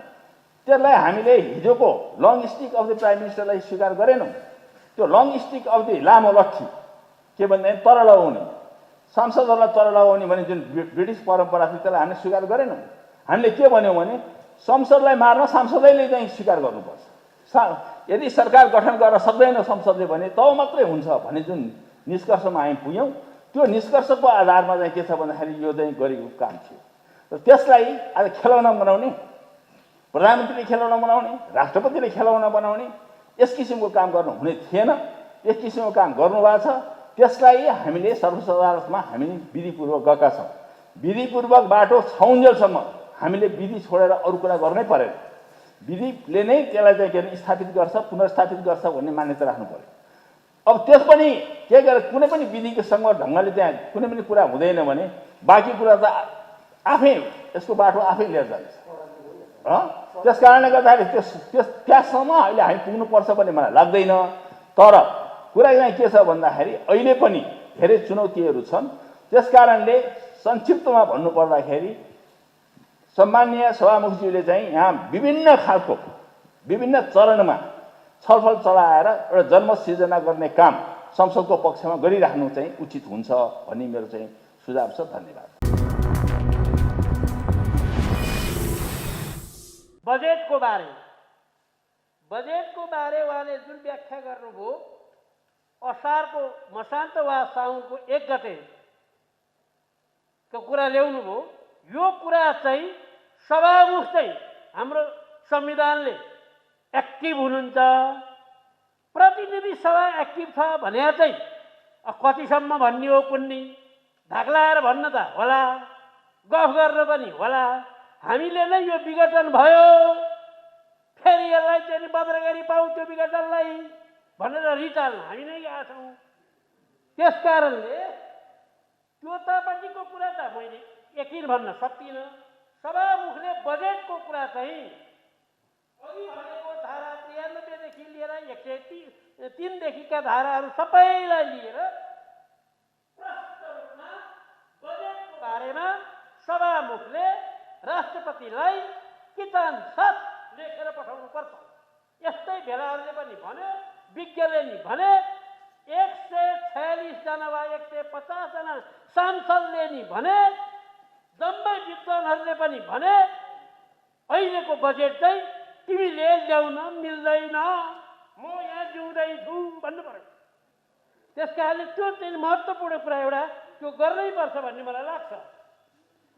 त्यसलाई हामीले हिजोको long stick of the prime मिनिस्टरलाई स्वीकार गरेनौँ। त्यो लङ स्टिक अफ द लामो लट्ठी के भन्दाखेरि तर लगाउने, सांसदहरूलाई तर लगाउने भने जुन ब्रिटिस परम्परा थियो त्यसलाई हामीले स्वीकार गरेनौँ। हामीले के भन्यौँ भने संसदलाई मार्न सांसदैले चाहिँ स्वीकार गर्नुपर्छ। यदि सरकार गठन गर्न सक्दैन संसदले भने तब मात्रै हुन्छ भन्ने जुन निष्कर्षमा हामी पुग्यौँ त्यो निष्कर्षको आधारमा चाहिँ के छ भन्दाखेरि यो चाहिँ गरेको काम थियो। र त्यसलाई आज खेलौना बनाउने, प्रधानमन्त्रीले खेलौना बनाउने, राष्ट्रपतिले खेलौना बनाउने यस किसिमको काम गर्नु हुने थिएन। यस किसिमको काम गर्नुभएको छ। त्यसलाई हामीले सर्वोच्च अदालतमा हामी विधिपूर्वक गएका छौँ। विधिपूर्वक बाटो छाउन्जेलसम्म हामीले विधि छोडेर अरू कुरा गर्नै परेन। विधिले नै त्यसलाई चाहिँ के अरे स्थापित गर्छ, पुनर्स्थापित गर्छ भन्ने मान्यता राख्नु पर्यो। अब त्यस पनि के गरेर कुनै पनि विधिको सङ्गत ढङ्गले त्यहाँ कुनै पनि कुरा हुँदैन भने बाँकी कुरा त आफै यसको बाटो आफै लिएर जान्छ। त्यस कारणले गर्दाखेरि त्यहाँसम्म अहिले हामी पुग्नुपर्छ भन्ने मलाई लाग्दैन। तर कुरा चाहिँ के छ भन्दाखेरि अहिले पनि धेरै चुनौतीहरू छन्। त्यस कारणले संक्षिप्तमा भन्नुपर्दाखेरि सम्माननीय सभामुखज्यूले चाहिँ यहाँ विभिन्न खालको विभिन्न चरणमा छलफल चलाएर एउटा जनमत सिर्जना गर्ने काम संसदको पक्षमा गरिराख्नु चाहिँ उचित हुन्छ भन्ने मेरो चाहिँ सुझाव छ। धन्यवाद। बजेटको बारे उहाँले जुन व्याख्या गर्नुभयो असारको मसान्त वा साउनको 1 गतेको कुरा ल्याउनु भयो, यो कुरा चाहिँ सभामुख चाहिँ हाम्रो संविधानले एक्टिभ हुनुहुन्छ, प्रतिनिधि सभा एक्टिभ छ भने चाहिँ कतिसम्म भन्ने हो कुन्नी, धाक्लाएर भन्न त होला, गफ गर्न पनि होला। हामीले नै यो विघटन भयो फेरि यसलाई चाहिँ बद्रगरी पाऊ त्यो विघटनलाई भनेर रिटाल्न हामी नै गएका छौँ। त्यस कारणले त्योतापट्टिको कुरा त मैले यकिन भन्न सक्दिनँ। सभामुखले बजेटको कुरा चाहिँ अघि भनेको धारा 93 देखि लिएर 103 देखिका धाराहरू सबैलाई लिएर प्रष्ट रूपमा बजेटको बारेमा सभामुखले राष्ट्रपतिलाई कितान साथ लेखेर पठाउनु पर्छ। यस्तै भेलाहरूले पनि भन्यो, विज्ञले नि भने, 146 जना वा 150 जना सांसदले नि भने, जम्मै विद्वानहरूले पनि भने अहिलेको बजेट चाहिँ तिमीले ल्याउन मिल्दैन, म यहाँ जिउँदैछु भन्नु पर्यो। त्यस कारणले त्यो चाहिँ महत्त्वपूर्ण कुरा एउटा त्यो गर्नै पर्छ भन्ने मलाई लाग्छ।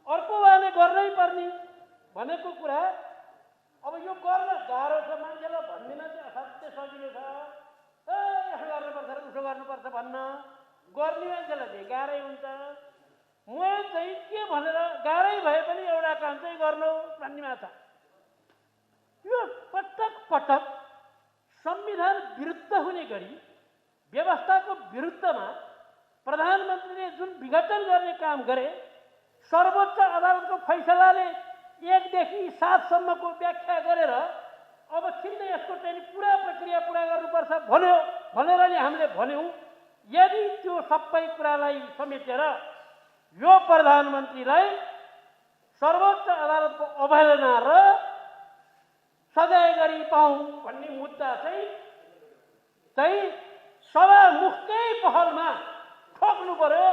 अर्को उहाँले गर्नै पर्ने भनेको कुरा अब यो गर्न गाह्रो छ, मान्छेलाई भन्दिन चाहिँ असाध्यै सजिलो छ, यसो गर्नुपर्छ र उसो गर्नुपर्छ भन्न, गर्ने मान्छेलाई गाह्रै हुन्छ। म चाहिँ के भनेर गाह्रै भए पनि एउटा काम चाहिँ गर्नु भन्नेमा छ। यो पटक पटक संविधान विरुद्ध हुने गरी व्यवस्थाको विरुद्धमा प्रधानमन्त्रीले जुन विघटन गर्ने काम गरे, सर्वोच्च अदालतको फैसलाले 1 देखि 7 सम्मको व्याख्या गरेर अब छिन्दै यसको चाहिँ पुरा प्रक्रिया पुरा गर्नुपर्छ भनेर नि हामीले भन्यौँ। यदि त्यो सबै कुरालाई समेटेर यो प्रधानमन्त्रीलाई सर्वोच्च अदालतको अवहेलना र सजाय गरी पाऊँ भन्ने मुद्दा चाहिँ सभामुखकै पहलमा ठोक्नु पर्यो।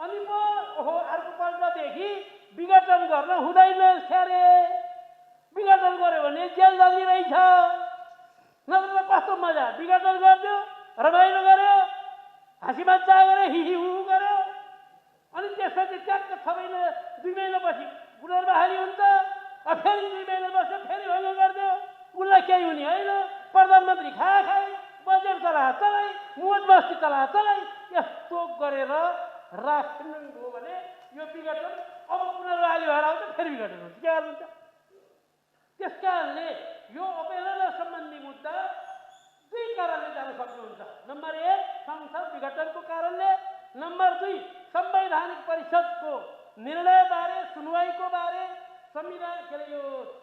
अनि पो ओहो अर्को पल्टदेखि विघटन गर्न हुँदैन क्यारे, विघटन गर्यो भने जेल जाने रहेछ, नत्र कस्तो मजा, विघटन गरिदियो, रमाइलो गर्यो, हाँसी मजा गऱ्यो, हिहिहु गर्यो, अनि त्यसपछि ट्याक्क 6 महिना 2 महिनापछि पुनर्बहाली हुन्छ, फेरि 2 महिना बस्यो, फेरि भङ्ग गरिदियो, उसलाई केही हुने होइन। प्रधानमन्त्री खाए बजेट चलाए मोज मस्ती चलाए यस्तो गरेर राख्नुभयो भने यो विघटन अब पुनर्बहाली भएर आउँछ, फेरि विघटन हुन्छ। के गर्नुहुन्छ? त्यस कारणले यो अवहेलना सम्बन्धी मुद्दा 2 कारणले जान सक्नुहुन्छ। नम्बर 1 संसद विघटनको कारणले, नम्बर 2 संवैधानिक परिषदको निर्णयबारे, सुनवाईको बारे, संविधान के अरे यो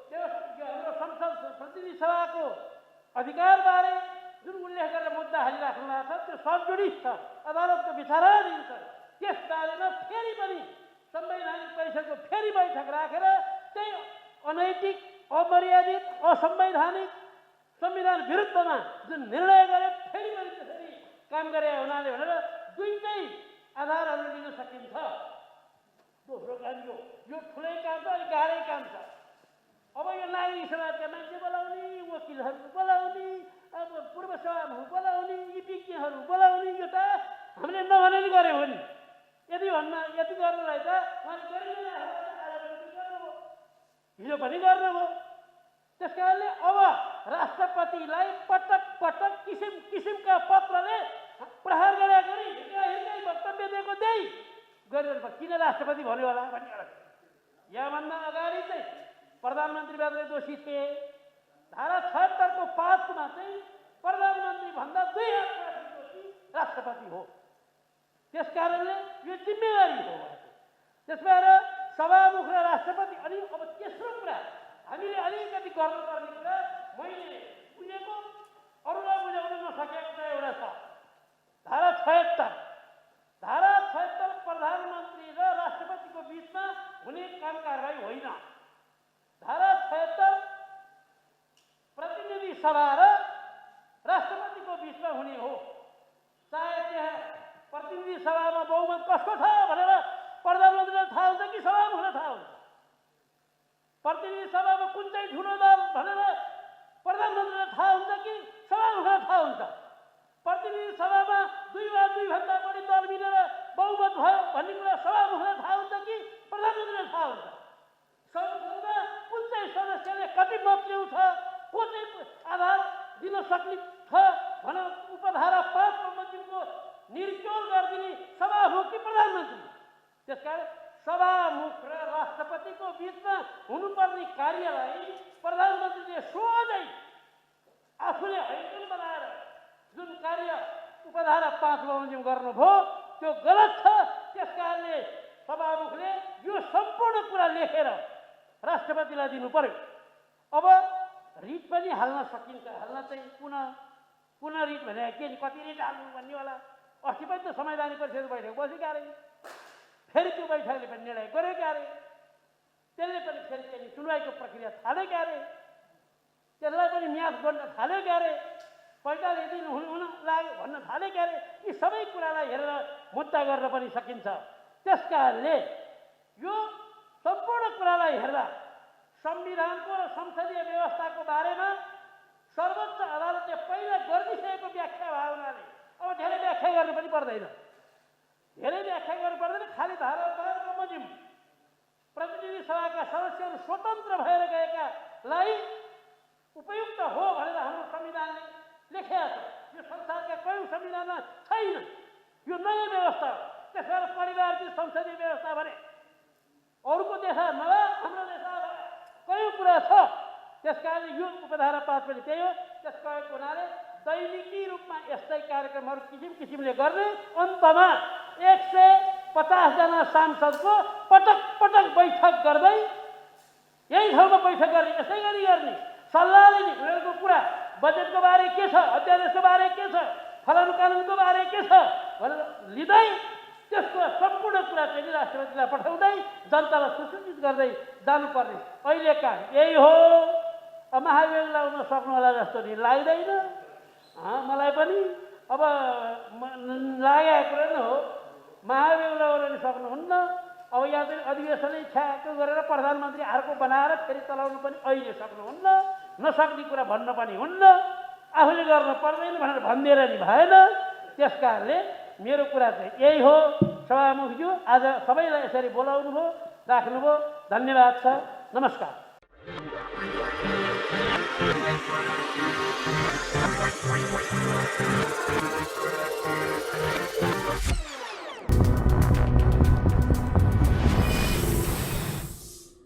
हाम्रो संसद प्रतिनिधि सभाको अधिकारबारे जुन उल्लेख गरेर मुद्दा हालिराख्नु भएको छ त्यो सबजुडित छ, अदालतको विचाराधीन छ। त्यस बारेमा फेरि पनि संवैधानिक परिषदको फेरि बैठक राखेर त्यही अनैतिक, अमर्यादित, असंवैधानिक, संविधान विरुद्धमा जुन निर्णय गरे फेरि पनि त्यसरी काम गरे हुनाले भनेर 2टै आधारहरू लिन सकिन्छ। दोस्रो काम यो ठुलै काम छ, अलिक गाह्रै काम छ। अब यो नागरिक समाजका मान्छे बोलाउने, वकिलहरू बोलाउने, अब पूर्व सभामुख बोलाउने, यी विज्ञहरू बोलाउने, यो त हामीले नभने नि गऱ्यो भने यति गर्नुलाई त हिजो पनि गर्नुभयो। त्यस कारणले अब राष्ट्रपतिलाई पटक पटक किसिम किसिमका पत्रले प्रहार गरे गरी हिर्काइ वक्तव्य दिएको त्यही गरेर किन राष्ट्रपति भन्यो होला भन्ने कुरा। यहाँभन्दा अगाडि चाहिँ प्रधानमन्त्री मात्रै दोषी थिए। धारा 76 को 5 मा चाहिँ प्रधानमन्त्री भन्दा 2 हात माथि दोषी राष्ट्रपति हो। त्यस कारणले यो जिम्मेवारी हो। त्यस भएर सभामुख र राष्ट्रपति। अनि अब तेस्रो कुरा हामीले अलिकति गर्नुपर्ने कुरा मैले बुझेको, अरूलाई बुझाउन नसकेको चाहिँ एउटा छ। धारा 76 प्रधानमन्त्री र राष्ट्रपतिको बिचमा हुने काम कारबाही होइन। धारा 76 प्रतिनिधि सभा र राष्ट्रपतिको बिचमा हुने हो। चाहे त्यहाँ प्रतिनिधि सभामा बहुमत कसको छ भनेर प्रधानमन्त्रीलाई थाहा हुन्छ कि सभामुखलाई थाहा हुन्छ? प्रतिनिधि सभामा कुन चाहिँ ठुलो दल भनेर प्रधानमन्त्रीलाई थाहा हुन्छ कि सभामुखलाई थाहा हुन्छ? प्रतिनिधि सभामा 2 वा 2 भन्दा बढी दल मिलेर बहुमत भयो भन्ने कुरा सभामुखलाई थाहा हुन्छ कि प्रधानमन्त्रीलाई थाहा हुन्छ? संसदमा कुन चाहिँ सदस्यले कति मत ल्याउँछ, को चाहिँ आधार दिन सक्ने छ भनेर उपधारा 5 बमोजिमको निर्क्योल गरिदिने सभामुख कि प्रधानमन्त्री? त्यसकारण सभामुख र राष्ट्रपतिको बिचमा हुनुपर्ने कार्यलाई प्रधानमन्त्रीले सोझै आफूले हैकल बनाएर जुन कार्य उपधारा 5 बमोजिम गर्नुभयो त्यो गलत छ। त्यसकारणले सभामुखले यो सम्पूर्ण कुरा लेखेर राष्ट्रपतिलाई दिनु पर्यो। अब रिट पनि हाल्न सकिन्छ। हाल्न चाहिँ पुनः रिट भने के कति रिट हाल्नु भन्ने होला। अस्ति पनि त संवैधानिक परिषद बैठक बसेको अरे, फेरि त्यो बैठकले पनि निर्णय गरेको अरे, त्यसले पनि फेरि चाहिँ सुनवाईको प्रक्रिया थालेको अरे, त्यसलाई पनि म्याद गर्न थालेको अरे, 45 दिन हुन लाग्यो भन्न थालेको अरे। यी सबै कुरालाई हेरेर मुद्दा गर्न पनि सकिन्छ। त्यस कारणले यो सम्पूर्ण कुरालाई हेर्दा संविधानको र संसदीय व्यवस्थाको बारेमा सर्वोच्च अदालतले पहिला गरिसकेको व्याख्या भयो हुनाले अब धेरै व्याख्या गर्नु पनि पर्दैन। खालि धारा 12 बमोजिम प्रतिनिधि सभाका सदस्यहरू स्वतन्त्र भएर गएकालाई उपयुक्त हो भनेर हाम्रो संविधानले लेखेको छ। यो संसारका कयौं संविधानमा छैन। यो नयाँ व्यवस्था हो। त्यसबाट परिवारको संसदीय व्यवस्था भने अरूको देशमा नभए हाम्रो देशमा कयौं कुरा छ। त्यस कारणले यो उपधारा 5 पनि त्यही हो। त्यसको हुनाले दैनिकी रूपमा यस्तै कार्यक्रमहरू किसिम किसिमले गर्ने, अन्तमा 150 जना सांसदको पटक पटक बैठक गर्दै यही ठाउँमा बैठक गर्ने, यसै गरी गर्ने, सल्लाह लिने, उनीहरूको कुरा बजेटको बारे के छ, अध्यादेशको बारे के छ, फलानु कानुनको बारे के छ भनेर लिँदै त्यसको सम्पूर्ण कुरा चाहिँ राष्ट्रपतिलाई पठाउँदै जनतालाई सूचित गर्दै जानुपर्ने अहिलेका यही हो। महाभियोग लाउन सक्नु होला जस्तो नि लाग्दैन मलाई पनि। अब लागेको कुरा नै हो, महाभियोग लाउन नि सक्नुहुन्न। अब यहाँ चाहिँ अधिवेशनै छ्याक्क गरेर प्रधानमन्त्री अर्को बनाएर फेरि चलाउनु पनि अहिले सक्नुहुन्न। नसक्ने कुरा भन्न पनि हुन्न, आफूले गर्न पर्दैन भनेर भनिदिएर नि भएन। त्यस कारणले मेरो कुरा चाहिँ यही हो। सभामुखज्यू आज सबैलाई यसरी बोलाउनु भयो, राख्नुभयो, धन्यवाद छ। नमस्कार। We'll be right back.